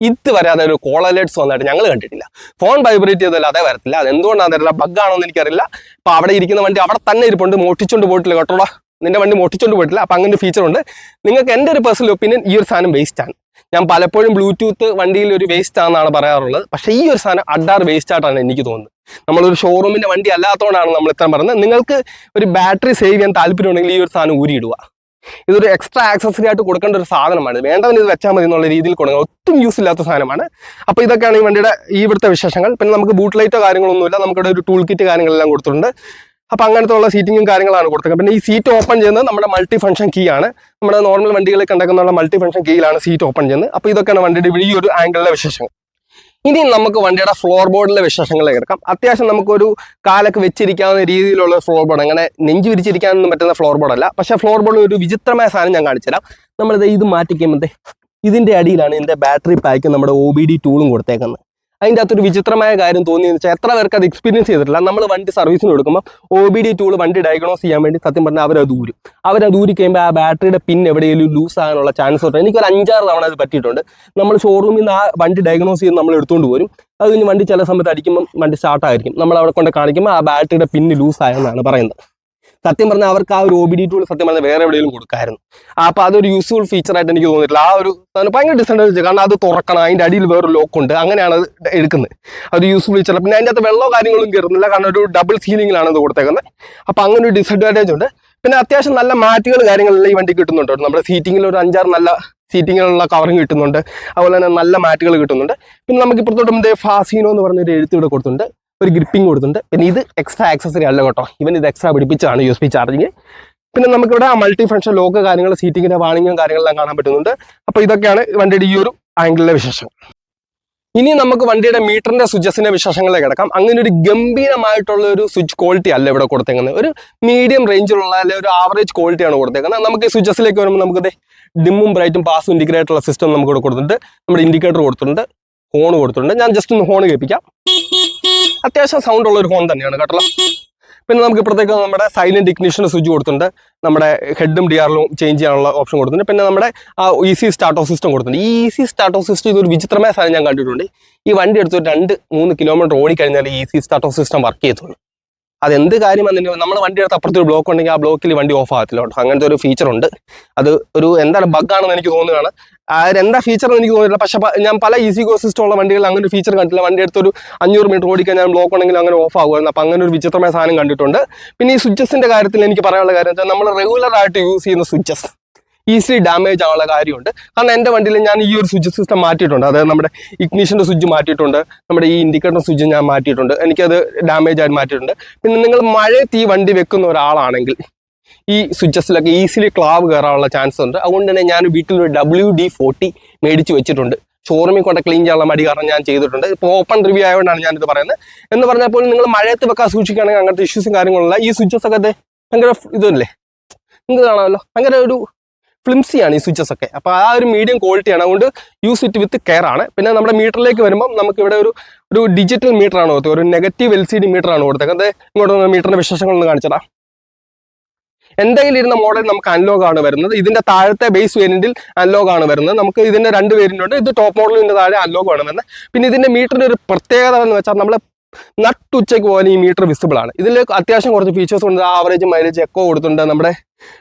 ഇത് വരാതെ ഒരു കോൾ അലേർട്സ് വന്നിട്ട് ഞങ്ങൾ കണ്ടിട്ടില്ല. ഫോൺ വൈബ്രേറ്റ് ചെയ്തല്ല അതേ വരത്തില്ല. അതെന്തുകൊണ്ടാണ് അറിയില്ല, ബഗ്ഗാണോ എന്ന് എനിക്കറിയില്ല. അപ്പോൾ അവിടെ ഇരിക്കുന്ന വണ്ടി അവിടെ തന്നെ ഇരിപ്പുണ്ട്, മോട്ടിച്ചോണ്ട് പോയിട്ടില്ല കേട്ടോടാ. നിന്റെ വണ്ടി മോട്ടിച്ചോണ്ട് പോയിട്ടില്ല. അപ്പം അങ്ങനെ ഒരു ഫീച്ചറുണ്ട്. നിങ്ങൾക്ക് എൻ്റെ ഒരു പേഴ്സണൽ ഒപ്പീനിയൻ ഈ ഒരു സാധനം വേസ്റ്റ് ആണ്. ഞാൻ പലപ്പോഴും ബ്ലൂടൂത്ത് വണ്ടിയിൽ ഒരു വേസ്റ്റ് ആണെന്നാണ് പറയാറുള്ളത്. പക്ഷേ ഈ ഒരു സാധനം അഡാർ വേസ്റ്റ് ആയിട്ടാണ് എനിക്ക് തോന്നുന്നത്. നമ്മളൊരു ഷോറൂമിന്റെ വണ്ടി അല്ലാത്തതുകൊണ്ടാണ് നമ്മൾ ഇത്രയും പറയുന്നത്. നിങ്ങൾക്ക് ഒരു ബാറ്ററി സേവ് ചെയ്യാൻ താല്പര്യമുണ്ടെങ്കിൽ ഈ ഒരു സാധനം ഊരിയിടുക. ഇതൊരു എക്സ്ട്രാ ആക്സസറി ആയിട്ട് കൊടുക്കേണ്ട ഒരു സാധനമാണ്. വേണ്ടവൻ ഇത് വെച്ചാൽ മതി എന്നുള്ള രീതിയിൽ കൊടുക്കുക. ഒട്ടും യൂസ് ഇല്ലാത്ത സാധനമാണ്. അപ്പോൾ ഇതൊക്കെയാണ് ഈ വണ്ടിയുടെ ഇവിടുത്തെ വിശേഷങ്ങൾ. പിന്നെ നമുക്ക് ബൂട്ട് ലൈറ്റോ കാര്യങ്ങളൊന്നുമില്ല. നമുക്കിവിടെ ഒരു ടൂൾ കിറ്റ് കാര്യങ്ങളെല്ലാം കൊടുത്തിട്ടുണ്ട്. അപ്പോൾ അങ്ങനത്തെ ഉള്ള സീറ്റിങ്ങും കാര്യങ്ങളാണ് കൊടുത്തത്. പിന്നെ ഈ സീറ്റ് ഓപ്പൺ ചെയ്യുന്നത് നമ്മുടെ മൾട്ടി ഫംഗ്ഷൻ കീ ആണ്. നമ്മുടെ നോർമൽ വണ്ടികളിൽ കണ്ടെത്തുന്ന മൾട്ടി ഫംഗ്ഷൻ കീയിലാണ് സീറ്റ് ഓപ്പൺ ചെയ്യുന്നത്. അപ്പോൾ ഇതൊക്കെയാണ് വണ്ടിയുടെ ഈ ഒരു ആംഗിളിലെ വിശേഷങ്ങൾ. ഇനി നമുക്ക് വണ്ടിയുടെ ഫ്ലോർ ബോർഡിലെ വിശേഷങ്ങളിലേക്ക് എടുക്കാം. അത്യാവശ്യം നമുക്കൊരു കാലൊക്കെ വെച്ചിരിക്കാവുന്ന രീതിയിലുള്ള ഫ്ലോർ ബോർഡ്, അങ്ങനെ നെഞ്ച് വിരിച്ചിരിക്കാനൊന്നും പറ്റുന്ന ഫ്ലോർ ബോർഡല്ല. പക്ഷേ ഫ്ലോർ ബോർഡിൽ ഒരു വിചിത്രമായ സാധനം ഞാൻ കാണിച്ചുതരാം. നമ്മളിത് ഇത് മാറ്റിക്കുമ്പോഴത്തെ ഇതിൻ്റെ അടിയിലാണ് ഇതിൻ്റെ ബാറ്ററി പാക്ക് നമ്മുടെ OBD ടൂളും കൊടുത്തേക്കുന്നത്. അതിൻ്റെ അകത്തൊരു വിചിത്രമായ കാര്യം തോന്നിയെന്ന് വെച്ചാൽ എത്ര പേർക്ക് അത് എക്സ്പീരിയൻസ് ചെയ്തിട്ടില്ല. നമ്മൾ വണ്ടി സർവീസിന് കൊടുക്കുമ്പോൾ OBD ടൂൾ വണ്ടി ഡയഗ്നോസ് ചെയ്യാൻ വേണ്ടി സത്യം പറഞ്ഞാൽ അവരത് ഊരി കഴിയുമ്പോൾ ആ ബാറ്ററിയുടെ പിൻ എവിടെയെങ്കിലും ലൂസ് ആകാനുള്ള ചാൻസ് ഉണ്ട്. എനിക്കൊരു 5-6 തവണ അത് പറ്റിയിട്ടുണ്ട്. നമ്മൾ ഷോറൂമിൽ നിന്ന് ആ വണ്ടി ഡയഗ്നോസ് ചെയ്ത് നമ്മൾ എടുത്തുകൊണ്ട് പോരും. അത് കഴിഞ്ഞ് വണ്ടി ചില സമയത്ത് അടിക്കുമ്പോൾ വണ്ടി സ്റ്റാർട്ടായിരിക്കും. നമ്മൾ അവിടെ കൊണ്ട് കാണിക്കുമ്പോൾ ആ ബാറ്ററിയുടെ പിന്ന് ലൂസ് ആയെന്നാണ് പറയുന്നത്. സത്യം പറഞ്ഞാൽ അവർക്ക് ആ ഒരു OBD ടൂൾ സത്യം പറഞ്ഞാൽ വേറെ എവിടെയെങ്കിലും കൊടുക്കായിരുന്നു. അപ്പോൾ അതൊരു യൂസ്ഫുൾ ഫീച്ചറായിട്ട് എനിക്ക് തോന്നിയിട്ടില്ല. ആ ഒരു ഭയങ്കര ഡിസഡ്വാൻറ്റേജ്. കാരണം അത് തുറക്കണം, അതിൻ്റെ അടിയിൽ വേറൊരു ലോക്കുണ്ട്, അങ്ങനെയാണ് അത് എടുക്കുന്നത്. അത് യൂസ്ഫുൾ ഫീച്ചർ. പിന്നെ അതിൻ്റെ അകത്ത് വെള്ളമോ കാര്യങ്ങളും കയറുന്നില്ല, കാരണം ഒരു ഡബിൾ സീലിങ്ങിലാണ് അത് കൊടുത്തേക്കുന്നത്. അപ്പോൾ അങ്ങനെ ഒരു ഡിസഡ്വാൻറ്റേജ് ഉണ്ട്. പിന്നെ അത്യാവശ്യം നല്ല മാറ്റുകൾ കാര്യങ്ങളെല്ലാം ഈ വണ്ടി കിട്ടുന്നുണ്ട്. നമ്മുടെ സീറ്റിങ്ങിൽ ഒരു 5-6 നല്ല സീറ്റിങ്ങിലുള്ള കവറിങ് കിട്ടുന്നുണ്ട്. അതുപോലെ തന്നെ നല്ല മാറ്റുകൾ കിട്ടുന്നുണ്ട്. പിന്നെ നമുക്ക് ഇപ്പുറത്തോട്ട് ഫാസിനോ എന്ന് പറഞ്ഞൊരു എഴുത്ത് ഇവിടെ കൊടുത്തിട്ടുണ്ട്, ഒരു ഗ്രിപ്പിംഗ് കൊടുത്തിട്ടുണ്ട്. പിന്നെ ഇത് എക്സ്ട്രാ ആക്സസറി അല്ല കേട്ടോ, ഇവൻ ഇത് എക്സ്ട്രാ പിടിപ്പിച്ചാണ് USB ചാർജിങ്. പിന്നെ നമുക്കിവിടെ മൾട്ടി ഫംഗ്ഷൻ ലോക്ക് കാര്യങ്ങൾ, സീറ്റിങ്ങിൻ്റെ വാണിങ്ങും കാര്യങ്ങളെല്ലാം കാണാൻ പറ്റുന്നുണ്ട്. അപ്പോൾ ഇതൊക്കെയാണ് വണ്ടിയുടെ ഈ ഒരു ആംഗിളിലെ വിശേഷം. ഇനി നമുക്ക് വണ്ടിയുടെ മീറ്ററിന്റെ സ്വിച്ചസിന്റെ വിശേഷങ്ങളിലേക്ക് കിടക്കാം. അങ്ങനെ ഒരു ഗംഭീരമായിട്ടുള്ള ഒരു സ്വിച്ച് ക്വാളിറ്റി അല്ല ഇവിടെ കൊടുത്തേക്കുന്നത്. ഒരു മീഡിയം റേഞ്ചിലുള്ള അല്ലെങ്കിൽ ഒരു ആവറേജ് ക്വാളിറ്റിയാണ് കൊടുത്തേക്കുന്നത്. നമുക്ക് ഈ സ്വിച്ചസിലേക്ക് വരുമ്പോൾ നമുക്ക് ഡിമ്മും ബ്രൈറ്റും പാസും ഇൻഡിക്കേറ്ററുള്ള സിസ്റ്റം നമുക്ക് ഇവിടെ കൊടുത്തിട്ടുണ്ട്. നമ്മുടെ ഇൻഡിക്കേറ്റർ കൊടുത്തിട്ടുണ്ട്, ഹോൺ കൊടുത്തിട്ടുണ്ട്. ഞാൻ ജസ്റ്റ് ഒന്ന് ഹോൺ കേൾപ്പിക്കാം. അത്യാവശ്യം സൗണ്ട് ഉള്ള ഒരു ഹോൺ തന്നെയാണ് കേട്ടോ. പിന്നെ നമുക്ക് ഇപ്പോഴത്തേക്ക് നമ്മുടെ സൈലന്റ് ഇഗ്നിഷൻ്റെ സ്വിച്ച് കൊടുത്തിട്ടുണ്ട്. നമ്മുടെ ഹെഡും DRലും ചേഞ്ച് ചെയ്യാനുള്ള ഓപ്ഷൻ കൊടുത്തിട്ടുണ്ട്. പിന്നെ നമ്മുടെ ആ EC സ്റ്റാർട്ടോ സിസ്റ്റം കൊടുത്തിട്ടുണ്ട്. ഈ EC സ്റ്റാർട്ടോ സിസ്റ്റം ഇതൊരു വിചിത്രമായ സാധനം ഞാൻ കണ്ടിട്ടുണ്ട്. ഈ വണ്ടി എടുത്ത് 2-3 കിലോമീറ്റർ ഓടിക്കഴിഞ്ഞാൽ EC സ്റ്റാർട്ടോ സിസ്റ്റം വർക്ക് ചെയ്യത്തുള്ളൂ. അതെന്ത് കാര്യമാണെന്നുണ്ടെങ്കിൽ നമ്മൾ വണ്ടി എടുത്ത് അപ്പുറത്തൊരു ബ്ലോക്ക് ഉണ്ടെങ്കിൽ ആ ബ്ലോക്കിൽ വണ്ടി ഓഫ് ആകത്തില്ല കേട്ടോ. അങ്ങനത്തെ ഒരു ഫീച്ചർ ഉണ്ട്. അത് ഒരു എന്താണ് ബഗ്ഗാണെന്ന് എനിക്ക് തോന്നുകയാണ്. എന്താ ഫീച്ചർ എന്ന് എനിക്ക് തോന്നിയില്ല. പക്ഷേ ഞാൻ പല EC സിസ്റ്റം ഉള്ള വണ്ടികളിൽ അങ്ങനെ ഒരു ഫീച്ചർ കണ്ടില്ല. വണ്ടി എടുത്തൊരു 500 മീറ്റർ ഓടിക്കഴിഞ്ഞാൽ ബ്ലോക്ക് ഉണ്ടെങ്കിൽ അങ്ങനെ ഓഫ് ആകുമായിരുന്നു. അപ്പോൾ അങ്ങനെ ഒരു വിചിത്രമായ സാധനം കണ്ടിട്ടുണ്ട്. പിന്നെ ഈ സ്വിച്ചസിൻ്റെ കാര്യത്തിൽ എനിക്ക് പറയാനുള്ള കാര്യം വെച്ചാൽ നമ്മൾ റെഗുലർ ആയിട്ട് യൂസ് ചെയ്യുന്ന സ്വിച്ചസ് ഈസിലി ഡാമേജ് ആവാനുള്ള കാര്യമുണ്ട്. കാരണം എൻ്റെ വണ്ടിയിൽ ഞാൻ ഈ ഒരു സ്വിച്ച് സിസ്റ്റം മാറ്റിയിട്ടുണ്ട്. അതായത് നമ്മുടെ ഇഗ്നിഷൻ്റെ സ്വിച്ച് മാറ്റിയിട്ടുണ്ട്, നമ്മുടെ ഈ ഇൻഡിക്കേറ്റർ സ്വിച്ച് ഞാൻ മാറ്റിയിട്ടുണ്ട്. എനിക്കത് ഡാമേജ് ആയിട്ട് മാറ്റിയിട്ടുണ്ട്. പിന്നെ നിങ്ങൾ മഴയത്ത് ഈ വണ്ടി വെക്കുന്ന ഒരാളാണെങ്കിൽ ഈ സ്വിച്ചസിലൊക്കെ ഈസിലി ക്ലാവ് കയറാനുള്ള ചാൻസ് ഉണ്ട്. അതുകൊണ്ട് തന്നെ ഞാൻ വീട്ടിലൊരു WD-40 മേടിച്ച് വെച്ചിട്ടുണ്ട്. ഷോറൂമിൽ കൊണ്ട് ക്ലീൻ ചെയ്യാനുള്ള മടി കാരണം ഞാൻ ചെയ്തിട്ടുണ്ട്. ഇപ്പോൾ ഓപ്പൺ റിവ്യൂ ആയതുകൊണ്ടാണ് ഞാനിത് പറയുന്നത്. എന്ന് പറഞ്ഞപ്പോൾ നിങ്ങൾ മഴയത്ത് വെക്കാൻ സൂക്ഷിക്കുകയാണെങ്കിൽ അങ്ങനത്തെ ഇഷ്യൂസും കാര്യങ്ങളുള്ള ഈ സ്വിച്ചസൊക്കെ ഭയങ്കര ഇതല്ലേ, നിങ്ങൾക്ക് കാണാമല്ലോ, ഭയങ്കര ഒരു ഫ്ലിംസിയാണ് ഈ സ്വിച്ചസ് ഒക്കെ. അപ്പോൾ ആ ഒരു മീഡിയം ക്വാളിറ്റിയാണ്. അതുകൊണ്ട് യൂസ് ഇറ്റ് വിത്ത് കെയർ ആണ്. പിന്നെ നമ്മുടെ മീറ്ററിലേക്ക് വരുമ്പോൾ നമുക്ക് ഇവിടെ ഒരു ഡിജിറ്റൽ മീറ്റർ ആണ് കൊടുത്തത്, ഒരു നെഗറ്റീവ് LCD മീറ്റർ ആണ് കൊടുത്തത്. ഇങ്ങോട്ട് മീറ്ററിന്റെ വിശേഷങ്ങളൊന്ന് കാണിച്ചതാ. എൻ്റെ കയ്യിലിരുന്ന മോഡൽ നമുക്ക് അനലോഗ് ആണ് വരുന്നത്. ഇതിന്റെ താഴത്തെ ബേസ് വേരിയന്റിൽ അനലോഗ് ആണ് വരുന്നത്. നമുക്ക് ഇതിന്റെ 2 വേരിയന്റ് ഉണ്ട്. ഇത് ടോപ്പ് മോഡലിന്റെ താഴെ അനലോഗ് ആണ് വരുന്നത്. പിന്നെ ഇതിന്റെ മീറ്ററിന്റെ ഒരു പ്രത്യേകത എന്ന് വെച്ചാൽ നമ്മൾ നട്ടുച്ചയ്ക്ക് പോലെ ഈ മീറ്റർ വിസിബിൾ ആണ്. ഇതിൽ അത്യാവശ്യം കുറച്ച് ഫീച്ചേഴ്സ് ഉണ്ട്. ആവറേജ് മൈലേജ് എക്കോ കൊടുത്തിട്ടുണ്ട്, നമ്മുടെ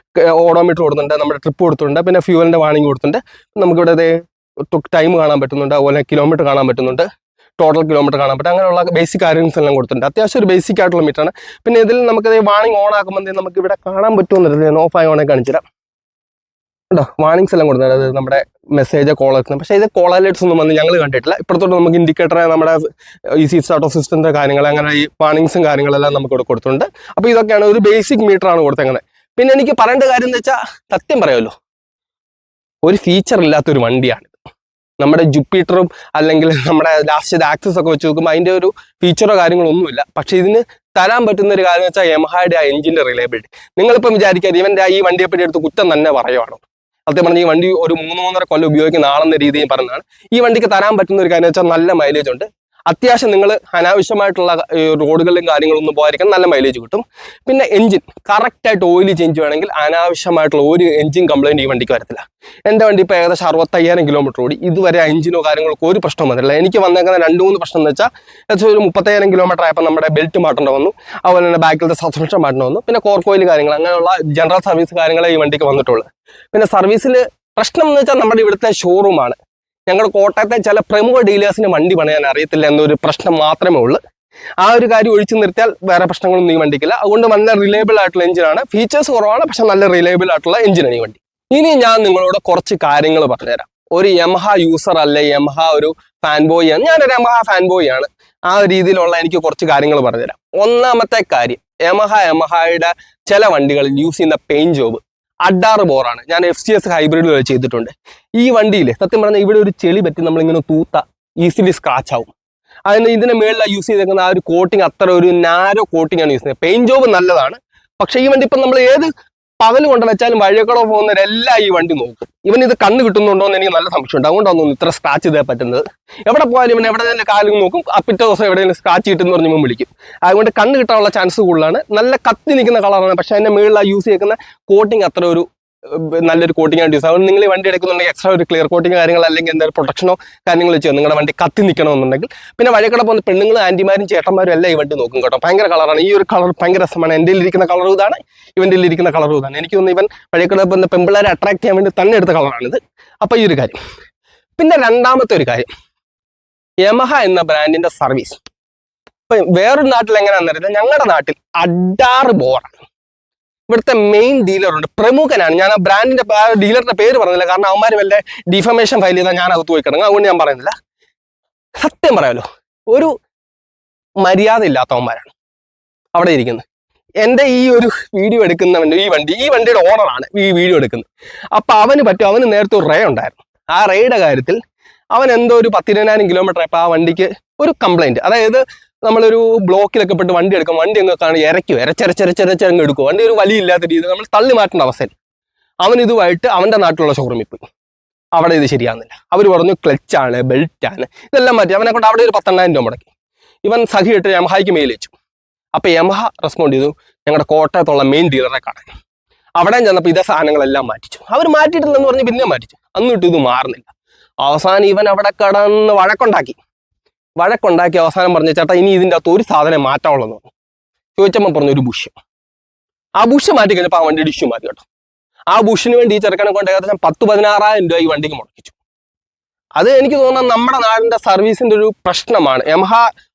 ഓഡോമീറ്റർ കൊടുത്തിട്ടുണ്ട്, നമ്മുടെ ട്രിപ്പ് കൊടുത്തിട്ടുണ്ട്, പിന്നെ ഫ്യൂവലിന്റെ വാണിംഗ് കൊടുത്തിട്ടുണ്ട്. നമുക്കിവിടെ ടൈം കാണാൻ പറ്റുന്നുണ്ട്, അതുപോലെ കിലോമീറ്റർ കാണാൻ പറ്റുന്നുണ്ട്, ടോട്ടൽ കിലോമീറ്റർ കാണാൻ പറ്റും. അങ്ങനെയുള്ള ബേസിക് കാര്യങ്ങൾ എല്ലാം കൊടുത്തിട്ടുണ്ട്. അത്യാവശ്യം ഒരു ബേസിക് ആയിട്ടുള്ള മീറ്ററാണ്. പിന്നെ ഇതിൽ നമുക്കത് വാണിംഗ് ഓൺ ആക്കുമ്പോൾ നമുക്ക് ഇവിടെ കാണാൻ പറ്റുമെന്നില്ല. ഞാൻ ഓഫായി ഓണേ കാണിച്ചുതരാം കേട്ടോ. വാണിങ്സ് എല്ലാം കൊടുത്തിട്ടുണ്ട്. അതായത് നമ്മുടെ മെസ്സേജ് കോളേഴ്സ്. പക്ഷേ ഇത് കോൾ അലേർട്സ് ഒന്നും വന്ന് ഞങ്ങൾ കണ്ടിട്ടില്ല. ഇപ്പുറത്തോട്ട് നമുക്ക് ഇൻഡിക്കേറ്റർ, നമ്മുടെ EC സ്റ്റാർട്ടോ സിസ്റ്റത്തിൻ്റെ കാര്യങ്ങൾ, അങ്ങനെ ഈ വാണിങ്സും കാര്യങ്ങളെല്ലാം നമുക്ക് ഇവിടെ കൊടുത്തിട്ടുണ്ട്. അപ്പോൾ ഇതൊക്കെയാണ് ഒരു ബേസിക് മീറ്ററാണ് കൊടുത്തങ്ങനെ. പിന്നെ എനിക്ക് പറയേണ്ട കാര്യം എന്ന് വെച്ചാൽ സത്യം പറയുമല്ലോ, ഒരു ഫീച്ചർ ഇല്ലാത്തൊരു വണ്ടിയാണ് നമ്മുടെ ജുപ്പിറ്ററും അല്ലെങ്കിൽ നമ്മുടെ ലാസ്റ്റ് ആക്സസ് ഒക്കെ വെച്ച് നോക്കുമ്പോൾ അതിൻ്റെ ഒരു ഫീച്ചറോ കാര്യങ്ങളോ ഒന്നുമില്ല. പക്ഷേ ഇതിന് തരാൻ പറ്റുന്ന ഒരു കാര്യം വെച്ചാൽ യമഹയുടെ ആ എഞ്ചിൻ്റെ റിലയബിലിറ്റി. നിങ്ങളിപ്പം വിചാരിക്കാതെ ഇവൻ്റെ ഈ വണ്ടിയെപ്പറ്റി എടുത്ത് കുറ്റം തന്നെ പറയുവാണോ? സത്യം പറഞ്ഞാൽ ഈ വണ്ടി ഒരു 3-3.5 കൊല്ലം ഉപയോഗിക്കുന്ന ആളെന്ന രീതിയിൽ പറഞ്ഞതാണ്. ഈ വണ്ടിക്ക് തരാൻ പറ്റുന്ന ഒരു കാര്യം വെച്ചാൽ നല്ല മൈലേജ് ഉണ്ട്. അത്യാവശ്യം നിങ്ങൾ അനാവശ്യമായിട്ടുള്ള റോഡുകളിലും കാര്യങ്ങളൊന്നും പോകാതിരിക്കാൻ നല്ല മൈലേജ് കിട്ടും. പിന്നെ എഞ്ചിൻ കറക്റ്റായിട്ട് ഓയിൽ ചേഞ്ച് വേണമെങ്കിൽ അനാവശ്യമായിട്ടുള്ള ഒരു എഞ്ചിൻ കംപ്ലൈൻറ്റ് ഈ വണ്ടിക്ക് വരത്തില്ല. എൻ്റെ വണ്ടി ഇപ്പോൾ ഏകദേശം 65,000 കിലോമീറ്റർ ഓടി. ഇതുവരെ എഞ്ചിനോ കാര്യങ്ങളൊക്കെ ഒരു പ്രശ്നം വന്നിട്ടില്ല. എനിക്ക് വന്നേക്കുന്ന 2-3 പ്രശ്നം എന്ന് വെച്ചാൽ ഏകദേശം ഒരു 35,000 കിലോമീറ്റർ ആയപ്പോൾ നമ്മുടെ ബെൽറ്റ് മാറ്റേണ്ട വന്നു. അതുപോലെ തന്നെ ബാക്കിലത്തെ സസ്പെൻഷൻ മാറ്റേണ്ട വന്നു. പിന്നെ കോർക്കോയിൽ കാര്യങ്ങൾ അങ്ങനെയുള്ള ജനറൽ സർവീസ് കാര്യങ്ങളെ ഈ വണ്ടിക്ക് വന്നിട്ടുള്ളൂ. പിന്നെ സർവീസിൽ പ്രശ്നം എന്ന് വെച്ചാൽ നമ്മുടെ ഇവിടുത്തെ ഷോറൂമാണ്. ഞങ്ങളുടെ കോട്ടയത്തെ ചില പ്രമുഖ ഡീലേഴ്സിന് വണ്ടി പണിയാൻ അറിയത്തില്ല എന്നൊരു പ്രശ്നം മാത്രമേ ഉള്ളൂ. ആ ഒരു കാര്യം ഒഴിച്ചു നിർത്തിയാൽ വേറെ പ്രശ്നങ്ങളൊന്നും ഈ വണ്ടിക്കില്ല. അതുകൊണ്ട് നല്ല റിലയബിൾ ആയിട്ടുള്ള എഞ്ചിനാണ്. ഫീച്ചേഴ്സ് കുറവാണ്, പക്ഷെ നല്ല റിലയബിൾ ആയിട്ടുള്ള എഞ്ചിനാണ് ഈ വണ്ടി. ഇനി ഞാൻ നിങ്ങളോട് കുറച്ച് കാര്യങ്ങൾ പറഞ്ഞുതരാം. ഒരു യമഹ യൂസർ അല്ലെ, യമഹ ഒരു ഫാൻ ബോയ് ആണ്. ഞാനൊരു യമഹ ഫാൻ ബോയ് ആണ്. ആ രീതിയിലുള്ള എനിക്ക് കുറച്ച് കാര്യങ്ങൾ പറഞ്ഞുതരാം. ഒന്നാമത്തെ കാര്യം, യമഹയുടെ ചില വണ്ടികളിൽ യൂസ് ചെയ്യുന്ന പെയിന്റ് ജോബ് അഡാറ് ബോറാണ്. ഞാൻ FCS ഹൈബ്രിഡ് ചെയ്തിട്ടുണ്ട്. ഈ വണ്ടിയിൽ സത്യം പറഞ്ഞാൽ ഇവിടെ ഒരു ചെളി പറ്റി നമ്മളിങ്ങനെ തൂത്ത ഈസിലി സ്ക്രാച്ച് ആവും. അതിന് ഇതിന് മേളിൽ യൂസ് ചെയ്തേക്കുന്ന ആ ഒരു കോട്ടിങ് അത്ര ഒരു നാരോ കോട്ടിങ് ആണ് യൂസ് ചെയ്യുന്നത്. പെയിന്റ് ജോബ് നല്ലതാണ്, പക്ഷേ ഈ വണ്ടി ഇപ്പം നമ്മൾ ഏത് പകല് കൊണ്ട് വെച്ചാലും വഴിയൊക്കെ പോകുന്നവരെല്ലാം ഈ വണ്ടി നോക്കും. ഇവൻ ഇത് കണ്ണ് കിട്ടുന്നുണ്ടോ എന്ന് എനിക്ക് നല്ല സംശയമുണ്ട്. അതുകൊണ്ടാണ് ഇത്ര സ്ക്രാച്ച് ചെയ്താൽ പറ്റുന്നത്. എവിടെ പോയാലും ഇവൻ എവിടെ തന്നെ കാലും നോക്കും. പിറ്റേ ദിവസം എവിടെയെങ്കിലും സ്ക്രാച്ച് കിട്ടുമെന്ന് പറഞ്ഞ് ഇവൻ വിളിക്കും. അതുകൊണ്ട് കണ്ണ് കിട്ടാനുള്ള ചാൻസ് കൂടുതലാണ്. നല്ല കത്തി നിൽക്കുന്ന കളറാണ്, പക്ഷെ അതിൻ്റെ മുകളിൽ യൂസ് ചെയ്യുന്ന കോട്ടിങ് അത്ര ഒരു നല്ലൊരു കോട്ടിങ് ആയിട്ട് യൂസ്. അതുകൊണ്ട് നിങ്ങൾ ഈ വണ്ടി എടുക്കുന്നുണ്ടെങ്കിൽ എക്സ്ട്രാ ഒരു ക്ലിയർ കോട്ടിങ് കാര്യങ്ങൾ അല്ലെങ്കിൽ എന്തെങ്കിലും പ്രൊട്ടക്ഷനോ കാര്യങ്ങൾ വെച്ചോ നിങ്ങളുടെ വണ്ടി കത്തി നിൽക്കണമെന്നുണ്ടെങ്കിൽ. പിന്നെ വഴിക്കട പോകുന്ന പെണ്ണുങ്ങളും ആൻറ്റിമാരും ചേട്ടന്മാരും എല്ലാം ഈ വണ്ടി നോക്കും കേട്ടോ. ഭയങ്കര കളറാണ്. ഈ ഒരു കളർ ഭയങ്കര രസമാണ്. എൻ്റെ ഇരിക്കുന്ന കളറും ഇതാണ്, ഇവൻ്റെ ഇരിക്കുന്ന കളറും ഇതാണ്. എനിക്ക് തോന്നുന്നു ഇവൻ വഴിക്കട പോകുന്ന പെമ്പിള്ളേരെ അട്രാക്ട് ചെയ്യാൻ വേണ്ടി തന്നെ എടുത്ത കളറാണിത്. അപ്പോൾ ഈ ഒരു കാര്യം. പിന്നെ രണ്ടാമത്തെ ഒരു കാര്യം, യമഹ എന്ന ബ്രാൻഡിന്റെ സർവീസ്. ഇപ്പം വേറൊരു നാട്ടിൽ എങ്ങനെയാണെന്ന് അറിയില്ല, ഞങ്ങളുടെ നാട്ടിൽ അഡാറ് ബോറാണ്. ഇവിടുത്തെ മെയിൻ ഡീലറുണ്ട്, പ്രമുഖനാണ്. ഞാൻ ആ ബ്രാൻഡിന്റെ ഡീലറുടെ പേര് പറഞ്ഞില്ല, കാരണം അവന്മാർ വല്ല ഡിഫമേഷൻ ഫയൽ ചെയ്താൽ ഞാൻ അകത്ത് പോയി കിടങ്ങും. അതുകൊണ്ട് ഞാൻ പറയുന്നില്ല. സത്യം പറയാമല്ലോ, ഒരു മര്യാദ ഇല്ലാത്തവന്മാരാണ് അവിടെ ഇരിക്കുന്നത്. എൻ്റെ ഈ ഒരു വീഡിയോ എടുക്കുന്നവൻ്റെ ഈ വണ്ടിയുടെ ഓണറാണ് ഈ വീഡിയോ എടുക്കുന്നത്. അപ്പം അവന് നേരത്തെ ഒരു റേ ഉണ്ടായിരുന്നു. ആ റേയുടെ കാര്യത്തിൽ അവൻ എന്തോ ഒരു 10,000 കിലോമീറ്റർ ആയപ്പോൾ ആ വണ്ടിക്ക് ഒരു കംപ്ലൈൻറ്റ്. അതായത് നമ്മളൊരു ബ്ലോക്കിലൊക്കെ പെട്ട് വണ്ടി എടുക്കും, വണ്ടി അങ്ങ് കാണും എരച്ചങ്ങ് എടുക്കും. വണ്ടി ഒരു വലിയില്ലാത്ത രീതിയിൽ നമ്മൾ തള്ളി മാറ്റേണ്ട അവസ്ഥയിൽ അവൻ ഇതുമായിട്ട് അവൻ്റെ നാട്ടിലുള്ള ഷോറൂമിൽ പോയി. അവിടെ ഇത് ശരിയാകുന്നില്ല. അവർ പറഞ്ഞു ക്ലച്ചാണ്, ബെൽറ്റാണ്, ഇതെല്ലാം മാറ്റി. അവനെ കൊണ്ട് അവിടെ ഒരു 10,000 രൂപ മുടക്കി. ഇവൻ സഹിയിട്ട് യമഹയ്ക്ക് മെയിൽ അയച്ചു. അപ്പോൾ യമഹ റെസ്പോണ്ട് ചെയ്തു, ഞങ്ങളുടെ കോട്ടയത്തുള്ള മെയിൻ ഡീലറെ കാണാൻ. അവിടെ ചെന്നപ്പോൾ ഇതേ സാധനങ്ങളെല്ലാം മാറ്റിച്ചു. അവർ മാറ്റിയിട്ടില്ലെന്ന് പറഞ്ഞ് പിന്നെ മാറ്റിച്ചു. അന്നിട്ട് ഇത് മാറുന്നില്ല. അവസാനം ഇവൻ അവിടെ കടന്ന് വഴക്കുണ്ടാക്കി അവസാനം പറഞ്ഞു, ചേട്ടാ ഇനി ഇതിൻ്റെ അകത്ത് ഒരു സാധനം മാറ്റാനുള്ളതെന്ന് പറഞ്ഞു. ചോദിച്ചപ്പോൾ പറഞ്ഞു ഒരു ബുഷ്. ആ ബുഷ് മാറ്റി കഴിഞ്ഞപ്പോൾ ആ വണ്ടിയുടെ ഇഷ്യൂ മാറ്റി കേട്ടോ. ആ ബുഷിന് വേണ്ടി ഈ ചെറുക്കനെ കൊണ്ട് ഏകദേശം 10-16,000 രൂപ ഈ വണ്ടിക്ക് മുടക്കിച്ചു. അത് എനിക്ക് തോന്നുന്നത് നമ്മുടെ നാടിന്റെ സർവീസിന്റെ ഒരു പ്രശ്നമാണ്. യമഹ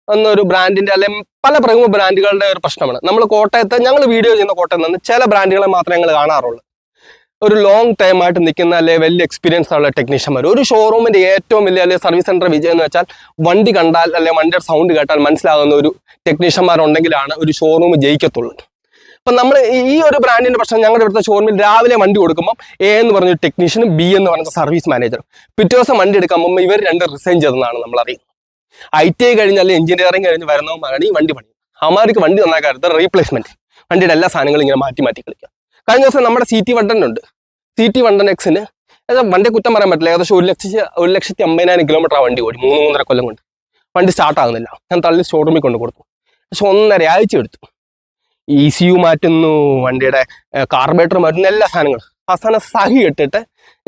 എന്നൊരു ബ്രാൻഡിന്റെ അല്ലെങ്കിൽ പല പ്രമുഖ ബ്രാൻഡുകളുടെ ഒരു പ്രശ്നമാണ്. നമ്മൾ കോട്ടയത്ത് ഞങ്ങൾ വീഡിയോ ചെയ്യുന്ന കോട്ടയത്ത് നിന്ന് ചില ബ്രാൻഡുകളെ മാത്രമേ ഞങ്ങൾ കാണാറുള്ളൂ. ഒരു ലോങ് ടൈം ആയിട്ട് നിൽക്കുന്ന അല്ലെങ്കിൽ വലിയ എക്സ്പീരിയൻസ് ഉള്ള ടെക്നീഷ്യന്മാർ. ഒരു ഷോറൂമിന്റെ ഏറ്റവും വലിയ അല്ലെങ്കിൽ സർവീസ് സെന്റർ വിജയം എന്ന് വെച്ചാൽ വണ്ടി കണ്ടാൽ അല്ലെങ്കിൽ വണ്ടിയുടെ സൗണ്ട് കേട്ടാൽ മനസ്സിലാകുന്ന ഒരു ടെക്നീഷ്യന്മാരുണ്ടെങ്കിലാണ് ഒരു ഷോറൂം ജയിക്കത്തുള്ളൂ. അപ്പം നമ്മൾ ഈ ഒരു ബ്രാൻഡിന്റെ പ്രശ്നം, ഞങ്ങളുടെ ഇവിടുത്തെ ഷോറൂമിൽ രാവിലെ വണ്ടി കൊടുക്കുമ്പോൾ A എന്ന് പറഞ്ഞൊരു ടെക്നീഷ്യനും B എന്ന് പറഞ്ഞ സർവീസ് മാനേജറും പിറ്റേ ദിവസം വണ്ടി എടുക്കുമ്പോൾ ഇവർ രണ്ട് റിസൈൻ ചെയ്തെന്നാണ് നമ്മൾ അറിയുന്നത്. ITI കഴിഞ്ഞ് അല്ലെങ്കിൽ എഞ്ചിനീയറിംഗ് കഴിഞ്ഞ് വരുന്നവന്മാരാണ് ഈ വണ്ടി പണിയുന്നത്. അവന്മാർക്ക് വണ്ടി നന്നാക്കാത്ത റീപ്ലേസ്മെന്റ്, വണ്ടിയുടെ എല്ലാ സാധനങ്ങളും ഇങ്ങനെ മാറ്റി കളിക്കുക. കഴിഞ്ഞ ദിവസം നമ്മുടെ CT110 ഉണ്ട്. CT110Xന് വണ്ടി കുറ്റം പറയാൻ പറ്റില്ല. ഏകദേശം 1,50,000 കിലോമീറ്റർ ആ വണ്ടി ഓടി 3-3.5 കൊല്ലം കൊണ്ട്. വണ്ടി സ്റ്റാർട്ട് ആകുന്നില്ല. ഞാൻ തള്ളി ഷോറൂമിൽ കൊണ്ട് കൊടുത്തു. പക്ഷെ 1.5 ആഴ്ച എടുത്തു. ECU മാറ്റുന്നു, വണ്ടിയുടെ കാർബറേറ്റർ മാറ്റുന്നു, എല്ലാ സാധനങ്ങളും. അവസാനം സഹി ഇട്ടിട്ട്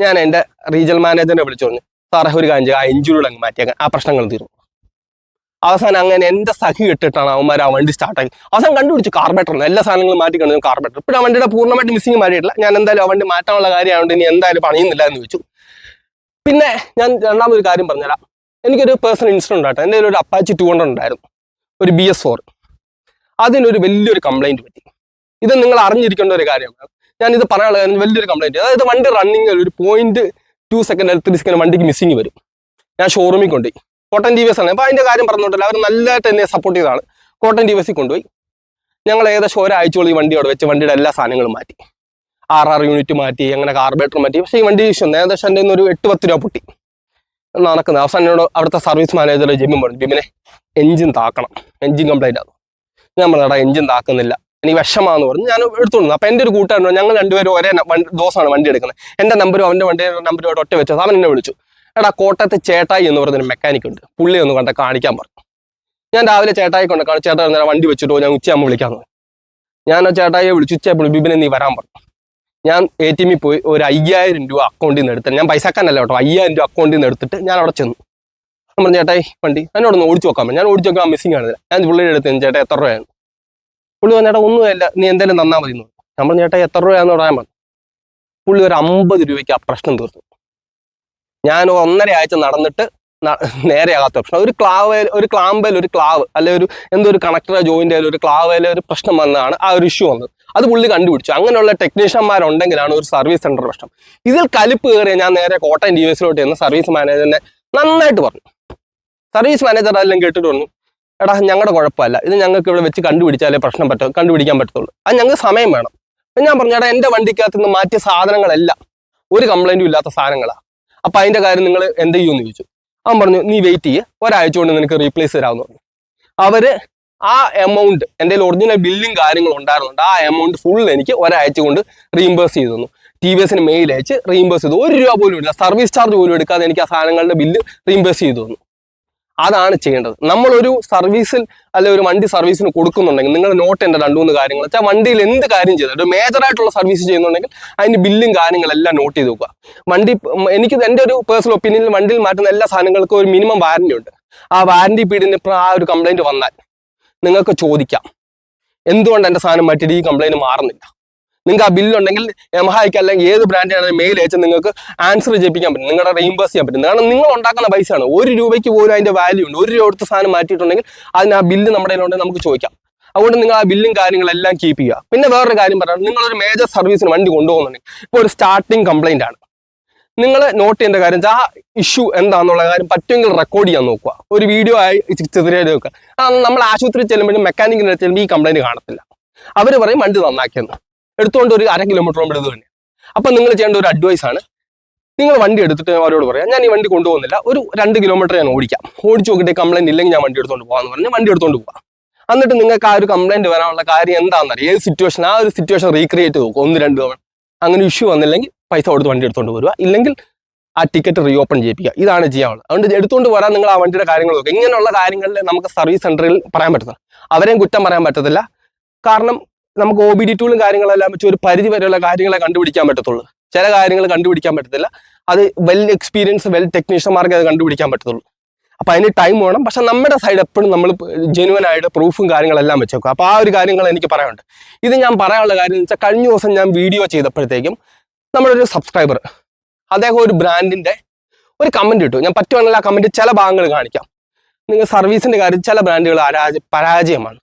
ഞാൻ എൻ്റെ റീജിയണൽ മാനേജറിനെ വിളിച്ചു പറഞ്ഞു, സാറേ ഒരു കാര്യം ആ എഞ്ചിനോട് അങ്ങ് മാറ്റിയാൽ ആ പ്രശ്നങ്ങൾ തീർന്നു. അവസാനം അങ്ങനെ എൻ്റെ സഹി ഇട്ടിട്ടാണ് അവന്മാർ ആ വണ്ടി സ്റ്റാർട്ടാക്കി. അവസാനം കണ്ടുപിടിച്ചു കാർബറേറ്ററിന് എല്ലാ സാധനങ്ങളും മാറ്റി കണ്ടു കാർബറേറ്റർ. പിന്നെ ആ വണ്ടിയുടെ പൂർണ്ണമായിട്ട് മിസ്സിങ് മാറിയിട്ടില്ല. ഞാൻ എന്തായാലും ആ വണ്ടി മാറ്റാനുള്ള കാര്യമായതുകൊണ്ട് ഇനി എന്തായാലും പണിയുന്നില്ല എന്ന് ചോദിച്ചു. പിന്നെ ഞാൻ രണ്ടാമതൊരു കാര്യം പറഞ്ഞുതരാം. എനിക്കൊരു പേഴ്സണൽ ഇൻസിഡന്റ് ആട്ടോ. എൻ്റെ ഒരു അപ്പാച്ചി 200 ഉണ്ടായിരുന്നു, ഒരു BS4. അതിനൊരു വലിയൊരു കംപ്ലൈൻറ്റ് പറ്റി. ഇത് നിങ്ങൾ അറിഞ്ഞിരിക്കേണ്ട ഒരു കാര്യമാണ്. ഞാനിത് പറയാനുള്ള കാര്യം, വലിയൊരു കംപ്ലൈൻറ്റ്. അതായത് വണ്ടി റണ്ണിങ് ഒരു 0.2 സെക്കൻഡ് 3 സെക്കൻഡ് വണ്ടിക്ക് മിസ്സിങ് വരും. ഞാൻ ഷോറൂമിൽ കൊണ്ടുപോയി. കോട്ടൺ TVS ആണ്. അപ്പോൾ അതിൻ്റെ കാര്യം പറഞ്ഞിട്ടില്ല, അവർ നല്ലതായിട്ട് എന്നെ സപ്പോർട്ട് ചെയ്തതാണ്. കോട്ടൺ TVS കൊണ്ടുപോയി. ഞങ്ങൾ ഏകദേശം ഒരാഴ്ചയോളം ഈ വണ്ടി അവിടെ വെച്ച് വണ്ടിയുടെ എല്ലാ സാധനങ്ങളും മാറ്റി. RR യൂണിറ്റ് മാറ്റി, അങ്ങനെ കാർബറേറ്റർ മാറ്റി. പക്ഷേ ഈ വണ്ടി ഇഷ്യൂ ഏകദേശം എൻ്റെ ഒരു 8-10 രൂപ പൊട്ടി നടക്കുന്നത്. അവസാനം എന്നോട് അവിടുത്തെ സർവീസ് മാനേജർ ജിമ്മിൻ പറഞ്ഞു, ജിമ്മിനെ എഞ്ചിൻ താക്കണം, എഞ്ചിൻ കംപ്ലൈൻറ്റ് ആകും. ഞാൻ പറഞ്ഞാ എഞ്ചിൻ താക്കുന്നില്ല, എനിക്ക് വിഷമാന്ന് പറഞ്ഞു. ഞാൻ എടുത്തോണ്ട് അപ്പം എൻ്റെ ഒരു കൂട്ടുകാരൻ, ഞങ്ങൾ രണ്ടുപേരും ഒരേ ദിവസമാണ് വണ്ടി എടുക്കുന്നത്. എൻ്റെ നമ്പരും അവൻ്റെ വണ്ടിയുടെ നമ്പറുമായിട്ട് ഒറ്റ വെച്ചത്. അവൻ എന്നെ വിളിച്ചു, എടാ കോട്ടയത്ത് ചേട്ടായി എന്ന് പറഞ്ഞൊരു മെക്കാനിക് ഉണ്ട്, പുള്ളി ഒന്ന് കണ്ട കാണിക്കാൻ പറഞ്ഞു. ഞാൻ രാവിലെ ചേട്ടായി കൊണ്ട് കാണും. ചേട്ടാ നേരം വണ്ടി വെച്ചിട്ടോ, ഞാൻ ഉച്ചയാകുമ്പോൾ വിളിക്കാമെന്ന് പറഞ്ഞു. ഞാൻ ആ ചേട്ടായിയെ വിളിച്ചു, ഉച്ചയായപ്പോൾ ബിബിനെ നീ വരാൻ പറഞ്ഞു. ഞാൻ ATM പോയി ഒരു 5000 രൂപ അക്കൗണ്ടിൽ നിന്ന് എടുത്തിട്ട്, ഞാൻ പൈസക്കാരനല്ല കേട്ടോ, 5000 രൂപ അക്കൗണ്ടിൽ നിന്ന് എടുത്തിട്ട് ഞാൻ അവിടെ ചെന്നു. നമ്മൾ ചേട്ടായി വണ്ടി എന്നോടൊന്ന് ഓടിച്ചു നോക്കാൻ പറഞ്ഞു. ഞാൻ ഓടിച്ചു നോക്കാൻ മിസ്സിംഗ് ആണ്. ഞാൻ പുള്ളിയുടെ അടുത്ത് ചേട്ടാ എത്ര രൂപയാണ്? പുള്ളി പറഞ്ഞു, ചേട്ടാ ഒന്നുമില്ല, നീ എന്തായാലും തന്നാൽ മതി എന്ന് പറഞ്ഞു. നമ്മൾ ചേട്ടാ എത്ര രൂപയാന്ന് പറയാൻ പറഞ്ഞു. പുള്ളി ഒരു 50 രൂപയ്ക്ക് ആ പ്രശ്നം തീർത്തു. ഞാൻ 1.5 ആഴ്ച നടന്നിട്ട് നേരെയാകാത്ത പ്രശ്നം. ഒരു ക്ലാമ്പയിൽ ഒരു ക്ലാവ് അല്ലെ ഒരു എന്തോ ഒരു കണക്ടർ ജോയിൻ്റെ ഒരു ക്ലാവിലെ ഒരു പ്രശ്നം വന്നതാണ് ആ ഒരു ഇഷ്യൂ വന്നത്. അത് പുള്ളി കണ്ടുപിടിച്ചു. അങ്ങനെയുള്ള ടെക്നീഷ്യന്മാരുണ്ടെങ്കിലാണ് ഒരു സർവീസ് സെന്റർ പ്രശ്നം. ഇതിൽ കലിപ്പ് കയറിയ ഞാൻ നേരെ കോട്ടയം DVSലോട്ട് ചെന്ന് സർവീസ് മാനേജറിനെ നന്നായിട്ട് പറഞ്ഞു. സർവീസ് മാനേജർ അതെല്ലാം കേട്ടിട്ട് പറഞ്ഞു, എടാ ഞങ്ങളുടെ കുഴപ്പമല്ല, ഇത് ഞങ്ങൾക്ക് ഇവിടെ വെച്ച് കണ്ടുപിടിച്ചാലേ കണ്ടുപിടിക്കാൻ പറ്റത്തുള്ളൂ, അത് ഞങ്ങൾക്ക് സമയം വേണം. അപ്പം ഞാൻ പറഞ്ഞു, എടാ എൻ്റെ വണ്ടിക്കകത്ത് നിന്ന് മാറ്റിയ സാധനങ്ങളെല്ലാം ഒരു കംപ്ലൈൻറ്റും ഇല്ലാത്ത സാധനങ്ങളാണ്, അപ്പം അതിൻ്റെ കാര്യം നിങ്ങൾ എന്ത് ചെയ്യുമെന്ന് ചോദിച്ചു. അവൻ പറഞ്ഞു, നീ വെയിറ്റ് ചെയ്യ്, ഒരാഴ്ച കൊണ്ട് നിനക്ക് റീപ്ലേസ് തരാമെന്ന് പറഞ്ഞു. അവർ ആ എമൗണ്ട് എൻ്റെ ഒറിജിനൽ ബില്ലും കാര്യങ്ങളും ഉണ്ടായിരുന്നുണ്ട്, ആ എമൗണ്ട് ഫുൾ എനിക്ക് ഒരാഴ്ച കൊണ്ട് റീംബേഴ്സ് ചെയ്തു തന്നു. TVSന് മെയിൽ അയച്ച് റീംബേഴ്സ് ചെയ്തു. 1 രൂപ പോലും ഇല്ല, സർവീസ് ചാർജ് പോലും എടുക്കാതെ എനിക്ക് ആ സാധനങ്ങളുടെ ബില്ല് റീംബേഴ്സ് ചെയ്തു തന്നു. അതാണ് ചെയ്യേണ്ടത്. നമ്മളൊരു സർവീസിൽ അല്ലെ ഒരു വണ്ടി സർവീസിന് കൊടുക്കുന്നുണ്ടെങ്കിൽ നിങ്ങൾ നോട്ട് ചെയ്യേണ്ട 2-3 കാര്യങ്ങൾ വെച്ചാൽ, വണ്ടിയിൽ എന്ത് കാര്യം ചെയ്താൽ ഒരു മേജറായിട്ടുള്ള സർവീസ് ചെയ്യുന്നുണ്ടെങ്കിൽ അതിൻ്റെ ബില്ലും കാര്യങ്ങളെല്ലാം നോട്ട് ചെയ്ത് വെക്കുക. വണ്ടി എനിക്ക് എൻ്റെ ഒരു പേഴ്സണൽ ഒപ്പീനിയനിൽ വണ്ടിയിൽ മാറ്റുന്ന എല്ലാ സാധനങ്ങൾക്കും ഒരു മിനിമം വാറണ്ടി ഉണ്ട്. ആ വാറണ്ടി പീരീഡിന് ഇപ്പോൾ ആ ഒരു കംപ്ലൈൻറ്റ് വന്നാൽ നിങ്ങൾക്ക് ചോദിക്കാം, എന്തുകൊണ്ട് എൻ്റെ സാധനം മാറ്റിയിട്ട് ഈ കംപ്ലൈൻറ്റ് മാറുന്നില്ല. നിങ്ങൾക്ക് ആ ബില്ലുണ്ടെങ്കിൽ യമഹായ്ക്ക് അല്ലെങ്കിൽ ഏത് ബ്രാൻഡിനാണെങ്കിൽ മെയിൽ അയച്ച് നിങ്ങൾക്ക് ആൻസർ ചെയ്യിപ്പിക്കാൻ പറ്റും, നിങ്ങളുടെ റീംബേഴ്സ് ചെയ്യാൻ പറ്റും. കാരണം നിങ്ങൾ ഉണ്ടാക്കുന്ന പൈസയാണ്, 1 രൂപയ്ക്ക് പോലും അതിൻ്റെ വാല്യൂ ഉണ്ട്. 1 രൂപ കൊടുത്ത സാധനം മാറ്റിയിട്ടുണ്ടെങ്കിൽ അതിന് ആ ബില്ല് നമ്മുടെ കയ്യിലുണ്ടെങ്കിൽ നമുക്ക് ചോദിക്കാം. അതുകൊണ്ട് നിങ്ങൾ ആ ബില്ലും കാര്യങ്ങളെല്ലാം കീപ്പ് ചെയ്യുക. പിന്നെ വേറൊരു കാര്യം പറയാം, നിങ്ങളൊരു മേജർ സർവീസിന് വണ്ടി കൊണ്ടുപോകുന്നുണ്ടെങ്കിൽ ഇപ്പോൾ ഒരു സ്റ്റാർട്ടിങ് കംപ്ലൈൻ്റ് ആണ്, നിങ്ങൾ നോട്ട് ചെയ്യേണ്ട കാര്യം വെച്ചാൽ ആ ഇഷ്യൂ എന്താണെന്നുള്ള കാര്യം പറ്റുമെങ്കിൽ റെക്കോർഡ് ചെയ്യാൻ നോക്കുക, ഒരു വീഡിയോ ആയി ചെറിയായിട്ട് വെക്കുക. നമ്മൾ ആശുപത്രി ചെല്ലുമ്പോഴും മെക്കാനിക്കിൻ്റെ അടുത്ത് ചെല്ലുമ്പോൾ ഈ കംപ്ലൈൻറ്റ് കാണത്തില്ല. അവർ പറയും വണ്ടി നന്നാക്കിയെന്ന്, എടുത്തുകൊണ്ട് ഒരു 1/2 കിലോമീറ്റർ ഇത് തന്നെ. അപ്പം നിങ്ങൾ ചെയ്യേണ്ട ഒരു അഡ്വൈസാണ്, നിങ്ങൾ വണ്ടി എടുത്തിട്ട് അവരോട് പറയാം, ഞാൻ ഈ വണ്ടി കൊണ്ടുപോകുന്നില്ല, ഒരു 2 കിലോമീറ്റർ ഞാൻ ഓടിച്ചു നോക്കിയിട്ട് കംപ്ലൈൻറ്റ് ഇല്ലെങ്കിൽ ഞാൻ വണ്ടി എടുത്തുകൊണ്ട് പോകാമെന്ന് പറഞ്ഞ് വണ്ടി എടുത്തുകൊണ്ട് പോകാം. എന്നിട്ട് നിങ്ങൾക്ക് ആ ഒരു കംപ്ലൈൻറ്റ് വരാനുള്ള കാര്യം എന്താണെന്നറിയാം, ഏത് സിറ്റുവേഷൻ, ആ ഒരു സിറ്റുവേഷൻ റീക്രിയേറ്റ് നോക്കും 1-2 തവണ. അങ്ങനെ ഇഷ്യൂ വന്നില്ലെങ്കിൽ പൈസ കൊടുത്ത് വണ്ടി എടുത്തുകൊണ്ട് വരിക, ഇല്ലെങ്കിൽ ആ ടിക്കറ്റ് റീഓപ്പൺ ചെയ്യിപ്പിക്കുക. ഇതാണ് ചെയ്യാനുള്ളത്. അതുകൊണ്ട് എടുത്തുകൊണ്ട് വരാൻ നിങ്ങൾ ആ വണ്ടിയുടെ കാര്യങ്ങൾ നോക്കുക. ഇങ്ങനെയുള്ള കാര്യങ്ങളിൽ നമുക്ക് സർവീസ് സെൻറ്ററിൽ പറയാൻ പറ്റത്തില്ല, അവരെയും കുറ്റം പറയാൻ പറ്റത്തില്ല. കാരണം നമുക്ക് OBD ടൂളും കാര്യങ്ങളെല്ലാം വെച്ച് ഒരു പരിധി വരെയുള്ള കാര്യങ്ങളെ കണ്ടുപിടിക്കാൻ പറ്റത്തുള്ളൂ. ചില കാര്യങ്ങൾ കണ്ടുപിടിക്കാൻ പറ്റത്തില്ല, അത് എക്സ്പീരിയൻസ് ടെക്നീഷ്യന്മാർക്ക് അത് കണ്ടുപിടിക്കാൻ പറ്റത്തുള്ളൂ. അപ്പം അതിന് ടൈം വേണം. പക്ഷെ നമ്മുടെ സൈഡ് എപ്പോഴും നമ്മൾ ജെനുവനായിട്ട് പ്രൂഫും കാര്യങ്ങളെല്ലാം വെച്ചേക്കും. അപ്പോൾ ആ ഒരു കാര്യങ്ങൾ എനിക്ക് പറയാനുണ്ട്. ഇത് ഞാൻ പറയാനുള്ള കാര്യം എന്ന് വെച്ചാൽ, കഴിഞ്ഞ ദിവസം ഞാൻ വീഡിയോ ചെയ്തപ്പോഴത്തേക്കും നമ്മുടെ ഒരു സബ്സ്ക്രൈബർ അദ്ദേഹം ഒരു ബ്രാൻഡിൻ്റെ ഒരു കമൻറ്റ് ഇട്ടു. ഞാൻ പറ്റുവാണെങ്കിൽ ആ കമൻറ്റ് ചില ഭാഗങ്ങൾ കാണിക്കാം. നിങ്ങൾ സർവീസിൻ്റെ കാര്യം ചില ബ്രാൻഡുകൾ പരാജയമാണ്.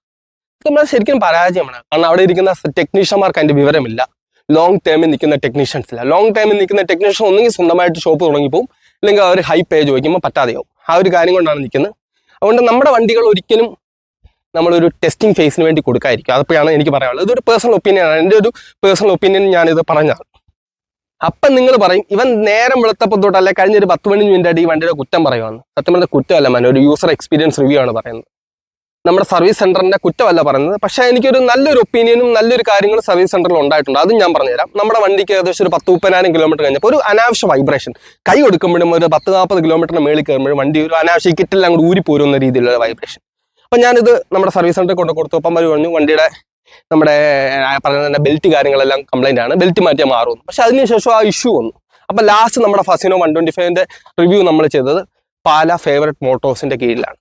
നമ്മൾ ശരിക്കും പരാജയമാണ്. കാരണം അവിടെ ഇരിക്കുന്ന ടെക്നീഷ്യന്മാർക്ക് അതിൻ്റെ വിവരമില്ല, ലോങ് ടേമിൽ നിൽക്കുന്ന ടെക്നീഷ്യൻസ് ഇല്ല. ലോങ് ടേമിൽ നിൽക്കുന്ന ടെക്നീഷ്യൻ ഒന്നെങ്കിൽ സ്വന്തമായിട്ട് ഷോപ്പ് തുടങ്ങിപ്പോവും, അല്ലെങ്കിൽ അവർ ഹൈ പേ ചോദിക്കുമ്പോൾ പറ്റാതെയാവും. ആ ഒരു കാര്യം കൊണ്ടാണ് നിൽക്കുന്നത്. അതുകൊണ്ട് നമ്മുടെ വണ്ടികൾ ഒരിക്കലും നമ്മളൊരു ടെസ്റ്റിംഗ് ഫേസിന് വേണ്ടി കൊടുക്കാതിരിക്കും. അതൊക്കെയാണ് എനിക്ക് പറയാനുള്ളത്. ഇതൊരു പേഴ്സണൽ ഒപ്പീനിയനാണ്, എൻ്റെ ഒരു പേഴ്സണൽ ഒപ്പീനിയൻ ഞാനിത് പറഞ്ഞതാണ്. അപ്പം നിങ്ങൾ പറയും, ഇവൻ നേരം വെളുത്തപ്പോൾ തൊട്ട് അല്ലെ കഴിഞ്ഞൊരു 10 മിനിറ്റ് ഈ വണ്ടിയുടെ കുറ്റം പറയുവാണ്. സത്യം പറഞ്ഞാൽ കുറ്റമല്ല, ഒരു യൂസർ എക്സ്പീരിയൻസ് റിവ്യൂ ആണ് പറയുന്നത്. നമ്മുടെ സർവീസ് സെന്ററിന്റെ കുറ്റമല്ല പറയുന്നത്. പക്ഷേ എനിക്കൊരു നല്ലൊരു ഒപ്പീനിയനും നല്ലൊരു കാര്യങ്ങളും സർവീസ് സെന്ററിൽ ഉണ്ടായിട്ടുണ്ട്. അതും ഞാൻ പറഞ്ഞുതരാം. നമ്മുടെ വണ്ടിക്ക് ഏകദേശം ഒരു 10-30,000 കിലോമീറ്റർ കഴിഞ്ഞപ്പോൾ ഒരു അനാവശ്യ വൈബ്രേഷൻ, കൈ കൊടുക്കുമ്പോഴും ഒരു 10-40 കിലോമീറ്ററിന് മേളിൽ കയറുമ്പോഴും വണ്ടി ഒരു അനാവശ്യ കിറ്റെല്ലാം കൂടി ഊരിപ്പോരുന്ന രീതിയിലുള്ള വൈബ്രേഷൻ. അപ്പം ഞാനിത് നമ്മുടെ സർവീസ് സെന്ററിൽ കൊണ്ട് കൊടുത്തു. അപ്പം അവർ പറഞ്ഞു വണ്ടിയുടെ നമ്മുടെ പറഞ്ഞ ബെൽറ്റ് കാര്യങ്ങളെല്ലാം കംപ്ലൈൻ്റ് ആണ്, ബെൽറ്റ് മാറ്റിയാൽ മാറുമെന്ന്. പക്ഷെ അതിനുശേഷം ആ ഇഷ്യൂ വന്നു. അപ്പം ലാസ്റ്റ് നമ്മുടെ ഫസിനോ 125ന്റെ റിവ്യൂ നമ്മൾ ചെയ്തത് പാല ഫേവറേറ്റ് മോട്ടോഴ്സിന്റെ കീഴിലാണ്.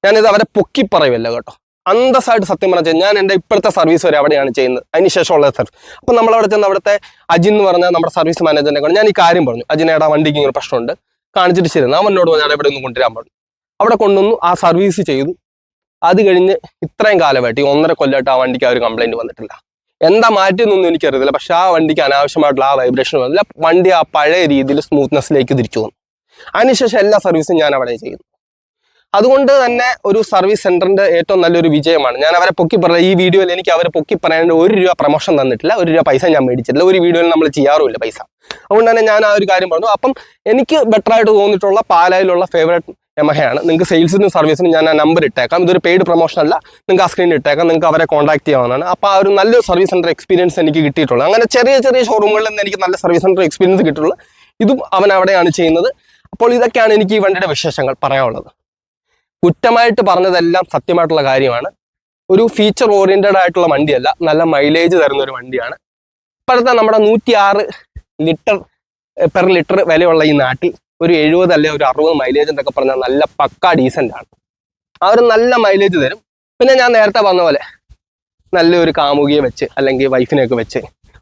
ഞാനിത് അവരെ പൊക്കി പറയുമല്ലോ കേട്ടോ, അന്തസ്സായിട്ട് സത്യം പറഞ്ഞാൽ ഞാൻ എൻ്റെ ഇപ്പോഴത്തെ സർവീസ് വരെ അവിടെയാണ് ചെയ്യുന്നത്, അതിനുശേഷമുള്ള സർവീസ്. അപ്പം നമ്മളവിടെ ചെന്ന് അവിടുത്തെ അജിൻ എന്ന് പറഞ്ഞാൽ നമ്മുടെ സർവീസ് മാനേജറിനെ കൊണ്ട് ഞാൻ ഈ കാര്യം പറഞ്ഞു, അജിനേടാ വണ്ടിക്ക് ഇങ്ങനെ പ്രശ്നമുണ്ട്, കാണിച്ചിട്ട് ശരി അവനോട് ഞാൻ ഇവിടെ ഒന്ന് കൊണ്ടുവരാൻ പറഞ്ഞു. അവിടെ കൊണ്ടുവന്നു, ആ സർവീസ് ചെയ്തു. അത് കഴിഞ്ഞ് ഇത്രയും കാലമായിട്ട് ഈ 1.5 കൊല്ലമായിട്ട് ആ വണ്ടിക്ക് ആ ഒരു കംപ്ലൈൻറ്റ് വന്നിട്ടില്ല. എന്താ മാറ്റിയെന്നൊന്നും എനിക്കറിയത്തില്ല. പക്ഷെ ആ വണ്ടിക്ക് അനാവശ്യമായിട്ടുള്ള ആ വൈബ്രേഷൻ വന്നില്ല. വണ്ടി ആ പഴയ രീതിയിൽ സ്മൂത്ത്നെസ്സിലേക്ക് തിരിച്ചു വന്നു. അതിനുശേഷം എല്ലാ സർവീസും ഞാൻ അവിടെ ചെയ്യുന്നു. അതുകൊണ്ട് തന്നെ ഒരു സർവീസ് സെന്ററിന്റെ ഏറ്റവും നല്ലൊരു വിജയമാണ്. ഞാൻ അവരെ പൊക്കി പറയുന്നത്, ഈ വീഡിയോയിൽ എനിക്ക് അവരെ പൊക്കി പറയാണ്ട് 1 രൂപ പ്രൊമോഷൻ തന്നിട്ടില്ല, 1 രൂപ പൈസ ഞാൻ മേടിച്ചിട്ടില്ല, ഒരു വീഡിയോയിൽ നമ്മൾ ചെയ്യാറുമില്ല പൈസ. അതുകൊണ്ട് തന്നെ ഞാൻ ആ ഒരു കാര്യം പറഞ്ഞു. അപ്പം എനിക്ക് ബെറ്റർ ആയിട്ട് തോന്നിയിട്ടുള്ള പാലായിലുള്ള ഫേവറേറ്റ് യമഹയാണ്. നിങ്ങൾക്ക് സെയിൽസിനും സർവീസിനും ഞാൻ ആ നമ്പർ ഇട്ടേക്കാം. ഇതൊരു പെയ്ഡ് പ്രൊമോഷൻ അല്ല, നിങ്ങൾക്ക് ആ സ്ക്രീനിൽ ഇട്ടേക്കാം. നിങ്ങൾക്ക് അവരെ കോൺടാക്ട് ചെയ്യാവുന്നതാണ്. അപ്പോൾ ആ ഒരു നല്ലൊരു സർവീസ് സെൻറ്റർ എക്സ്പീരിയൻസ് എനിക്ക് കിട്ടിയിട്ടുള്ളൂ. അങ്ങനെ ചെറിയ ചെറിയ ഷോറൂമുകളിൽ നിന്ന് എനിക്ക് നല്ല സർവീസ് സെൻറ്റർ എക്സ്പീരിയൻസ് കിട്ടുള്ളൂ. ഇതും അവൻ അവിടെയാണ് ചെയ്യുന്നത്. അപ്പോൾ ഇതൊക്കെയാണ് എനിക്ക് ഈ വണ്ടിയുടെ വിശേഷങ്ങൾ പറയാനുള്ളത്. കുറ്റമായിട്ട് പറഞ്ഞതെല്ലാം സത്യമായിട്ടുള്ള കാര്യമാണ്. ഒരു ഫീച്ചർ ഓറിയൻറ്റഡ് ആയിട്ടുള്ള വണ്ടിയല്ല, നല്ല മൈലേജ് തരുന്ന ഒരു വണ്ടിയാണ്. ഇപ്പോഴത്തെ നമ്മുടെ 106 ലിറ്റർ പെർ ലിറ്റർ വിലയുള്ള ഈ നാട്ടിൽ ഒരു 70 അല്ലെ ഒരു 60 മൈലേജ് എന്നൊക്കെ പറഞ്ഞാൽ നല്ല പക്കാ ഡീസൻ്റ് ആണ്. ആ ഒരു നല്ല മൈലേജ് തരും. പിന്നെ ഞാൻ നേരത്തെ പറഞ്ഞ പോലെ നല്ലൊരു കാമുകിയെ വെച്ച് അല്ലെങ്കിൽ വൈഫിനെയൊക്കെ വെച്ച്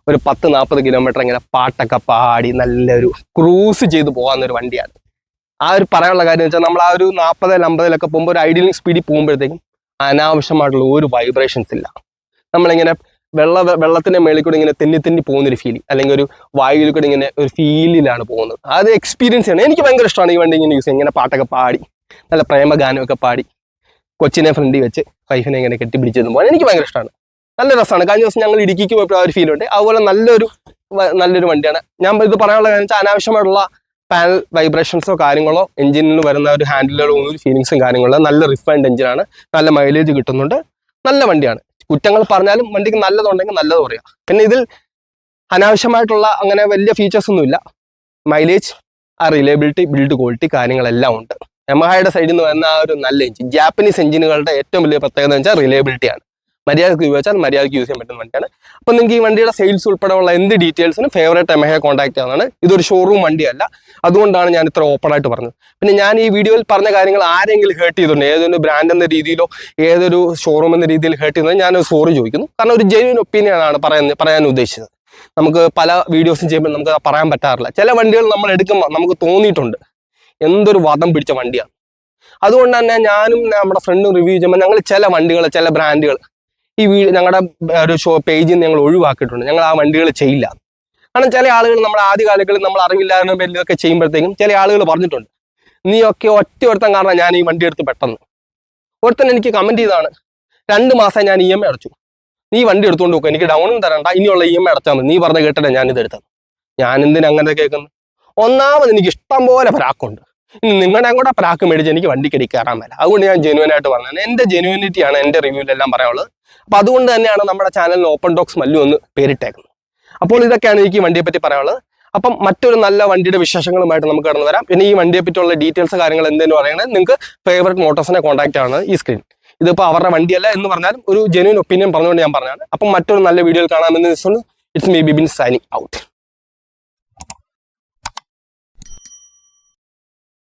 ഒരു 10-40 കിലോമീറ്റർ ഇങ്ങനെ പാട്ടൊക്കെ പാടി നല്ലൊരു ക്രൂസ് ചെയ്ത് പോകാവുന്നൊരു വണ്ടിയാണ്. ആ ഒരു പറയാനുള്ള കാര്യം എന്ന് വെച്ചാൽ നമ്മൾ ആ ഒരു 40-50 പോകുമ്പോൾ ഒരു ഐഡിയലിംഗ് സ്പീഡിൽ പോകുമ്പോഴത്തേക്കും അനാവശ്യമായിട്ടുള്ള ഒരു വൈബ്രേഷൻസ് ഇല്ല. നമ്മളിങ്ങനെ വെള്ളത്തിന്റെ മേളിൽ കൂടെ ഇങ്ങനെ തെന്നി പോകുന്നൊരു ഫീലിംഗ്, അല്ലെങ്കിൽ ഒരു വായുവിൽ കൂടെ ഇങ്ങനെ ഒരു ഫീലിലാണ് പോകുന്നത്. അത് എക്സ്പീരിയൻസ് ചെയ്യണം. എനിക്ക് ഭയങ്കര ഇഷ്ടമാണ് ഈ വണ്ടി ഇങ്ങനെ യൂസ് ചെയ്യാൻ. ഇങ്ങനെ പാട്ടൊക്കെ പാടി നല്ല പ്രേമഗാനമൊക്കെ പാടി കൊച്ചിനെ ഫ്രണ്ടിൽ വെച്ച് വൈഫിനെ ഇങ്ങനെ കെട്ടിപ്പിടിച്ചത് പോകാൻ എനിക്ക് ഭയങ്കര ഇഷ്ടമാണ്. നല്ല രസമാണ്. കഴിഞ്ഞ ദിവസം ഞങ്ങൾ ഇടുക്കിക്ക് പോയപ്പോൾ ആ ഒരു ഫീൽ ഉണ്ട്. അതുപോലെ നല്ലൊരു വണ്ടിയാണ്. ഞാൻ ഇത് പറയാനുള്ള കാര്യം വെച്ചാൽ അനാവശ്യമായിട്ടുള്ള പാനൽ വൈബ്രേഷൻസോ കാര്യങ്ങളോ എഞ്ചിനിൽ വരുന്ന ഒരു ഹാൻഡിലോ ഒരു ഫീലിങ്സും കാര്യങ്ങളോ നല്ല റിഫൈൻഡ് എഞ്ചിനാണ്. നല്ല മൈലേജ് കിട്ടുന്നുണ്ട്. നല്ല വണ്ടിയാണ്. കുറ്റങ്ങൾ പറഞ്ഞാലും വണ്ടിക്ക് നല്ലതുണ്ടെങ്കിൽ നല്ലത് പറയാം. പിന്നെ ഇതിൽ അനാവശ്യമായിട്ടുള്ള അങ്ങനെ വലിയ ഫീച്ചേഴ്സ് ഒന്നുമില്ല. മൈലേജ്, ആ റിലയബിലിറ്റി, ബിൽഡ് ക്വാളിറ്റി കാര്യങ്ങളെല്ലാം ഉണ്ട്. യമഹയുടെ സൈഡിൽ നിന്ന് വരുന്ന ആ ഒരു നല്ല എഞ്ചിൻ, ജാപ്പനീസ് എഞ്ചിനുകളുടെ ഏറ്റവും വലിയ പ്രത്യേകത എന്ന് വെച്ചാൽ റിലയബിലിറ്റിയാണ്. മര്യാദക്ക് ഉപയോഗിച്ചാൽ മര്യാദക്ക് യൂസ് ചെയ്യാൻ പറ്റുന്ന വണ്ടിയാണ്. അപ്പോൾ നിങ്ങൾക്ക് ഈ വണ്ടിയുടെ സെയിൽസ് ഉൾപ്പെടെയുള്ള എന്ത് ഡീറ്റെയിൽസിനും ഫേവറേറ്റ് യമഹയെ കോൺടാക്ട് ചെയ്യാവുന്നതാണ്. ഇതൊരു ഷോറൂം വണ്ടിയല്ല, അതുകൊണ്ടാണ് ഞാൻ ഇത്ര ഓപ്പൺ ആയിട്ട് പറഞ്ഞത്. പിന്നെ ഞാൻ ഈ വീഡിയോയിൽ പറഞ്ഞ കാര്യങ്ങൾ ആരെങ്കിലും ഹേർട്ട് ചെയ്തിട്ടുണ്ട്, ഏതൊരു ബ്രാൻഡ് എന്ന രീതിയിലോ ഏതൊരു ഷോറൂം എന്ന രീതിയിൽ ഹേർട്ട് ചെയ്യുന്നത് ഞാൻ സോറി ചോദിക്കുന്നു. കാരണം ഒരു ജെന്യൂൻ ഒപ്പീനിയൻ ആണ് പറയാൻ ഉദ്ദേശിച്ചത്. നമുക്ക് പല വീഡിയോസും ചെയ്യുമ്പോൾ നമുക്ക് പറയാൻ പറ്റാറില്ല. ചില വണ്ടികൾ നമ്മൾ എടുക്കുമ്പോൾ നമുക്ക് തോന്നിയിട്ടുണ്ട് എന്തൊരു വധം പിടിച്ച വണ്ടിയാണ്. അതുകൊണ്ട് തന്നെ ഞാനും നമ്മുടെ ഫ്രണ്ടും റിവ്യൂ ചെയ്യുമ്പോൾ ഞങ്ങൾ ചില വണ്ടികൾ, ചില ബ്രാൻഡുകൾ ഈ ഞങ്ങളുടെ ഒരു പേജിൽ നിന്ന് ഞങ്ങൾ ഒഴിവാക്കിയിട്ടുണ്ട്. ഞങ്ങൾ ആ വണ്ടികൾ ചെയ്യില്ല. കാരണം ചില ആളുകൾ നമ്മുടെ ആദ്യ കാലങ്ങളിൽ നമ്മൾ അറിവില്ലാതെ പേരിലൊക്കെ ചെയ്യുമ്പോഴത്തേക്കും ചില ആളുകൾ പറഞ്ഞിട്ടുണ്ട്, നീ ഒക്കെ ഒരുത്തൻ കാരണം ഞാൻ ഈ വണ്ടി എടുത്ത് പെട്ടെന്ന്. ഒരുത്തൻ എനിക്ക് കമൻറ്റ് ചെയ്താണ്, 2 മാസം ഞാൻ EMI അടച്ചു, നീ വണ്ടി എടുത്തുകൊണ്ട് നോക്കുക, എനിക്ക് ഡൗണും തരണ്ട, ഇനിയുള്ള EMI അടച്ചാൽ മതി, നീ പറഞ്ഞ കേട്ടിട്ട് ഞാൻ ഇത് എടുത്തത്. ഞാൻ എന്തിനാ അങ്ങനെ കേൾക്കുന്നത്? ഒന്നാമത് എനിക്ക് ഇഷ്ടം പോലെ പ്രാക്കുണ്ട്. ഇനി നിങ്ങളുടെ അങ്ങോട്ട് പ്രാക്ക് മേടിച്ച് എനിക്ക് വണ്ടിക്കടി കയറാൻ മേല. അതുകൊണ്ട് ഞാൻ ജെനുവനായിട്ട് പറഞ്ഞത്. എൻ്റെ ജെനുവിനിറ്റിയാണ് എൻ്റെ റിവ്യൂവിലെല്ലാം പറയാനുള്ളത്. അപ്പോൾ അതുകൊണ്ട് തന്നെയാണ് നമ്മുടെ ചാനലിന് ഓപ്പൺ ടോക്സ് മല്ലു എന്ന് പേരിട്ടേക്കുന്നത്. അപ്പോൾ ഇതൊക്കെയാണ് എനിക്ക് ഈ വണ്ടിയെ പറ്റി പറയാനുള്ളത്. അപ്പം മറ്റൊരു നല്ല വണ്ടിയുടെ വിശേഷങ്ങളുമായിട്ട് നമുക്ക് കടന്നു വരാം. പിന്നെ ഈ വണ്ടിയെ പറ്റിയുള്ള ഡീറ്റെയിൽസ് കാര്യങ്ങൾ എന്തെന്ന് പറയുന്നത് നിങ്ങൾക്ക് ഫേവറേറ്റ് മോട്ടോഴ്സിനെ കോൺടാക്ട് ആണ് ഈ സ്ക്രീൻ. ഇതിപ്പോൾ അവരുടെ വണ്ടിയല്ല എന്ന് പറഞ്ഞാലും ഒരു ജെന്യൂൻ ഒപ്പീനിയൻ പറഞ്ഞുകൊണ്ട് ഞാൻ പറഞ്ഞാണ്. അപ്പം മറ്റൊരു നല്ല വീഡിയോയിൽ കാണാമെന്ന് വെച്ചുകൊണ്ട് it's me Bibin signing out.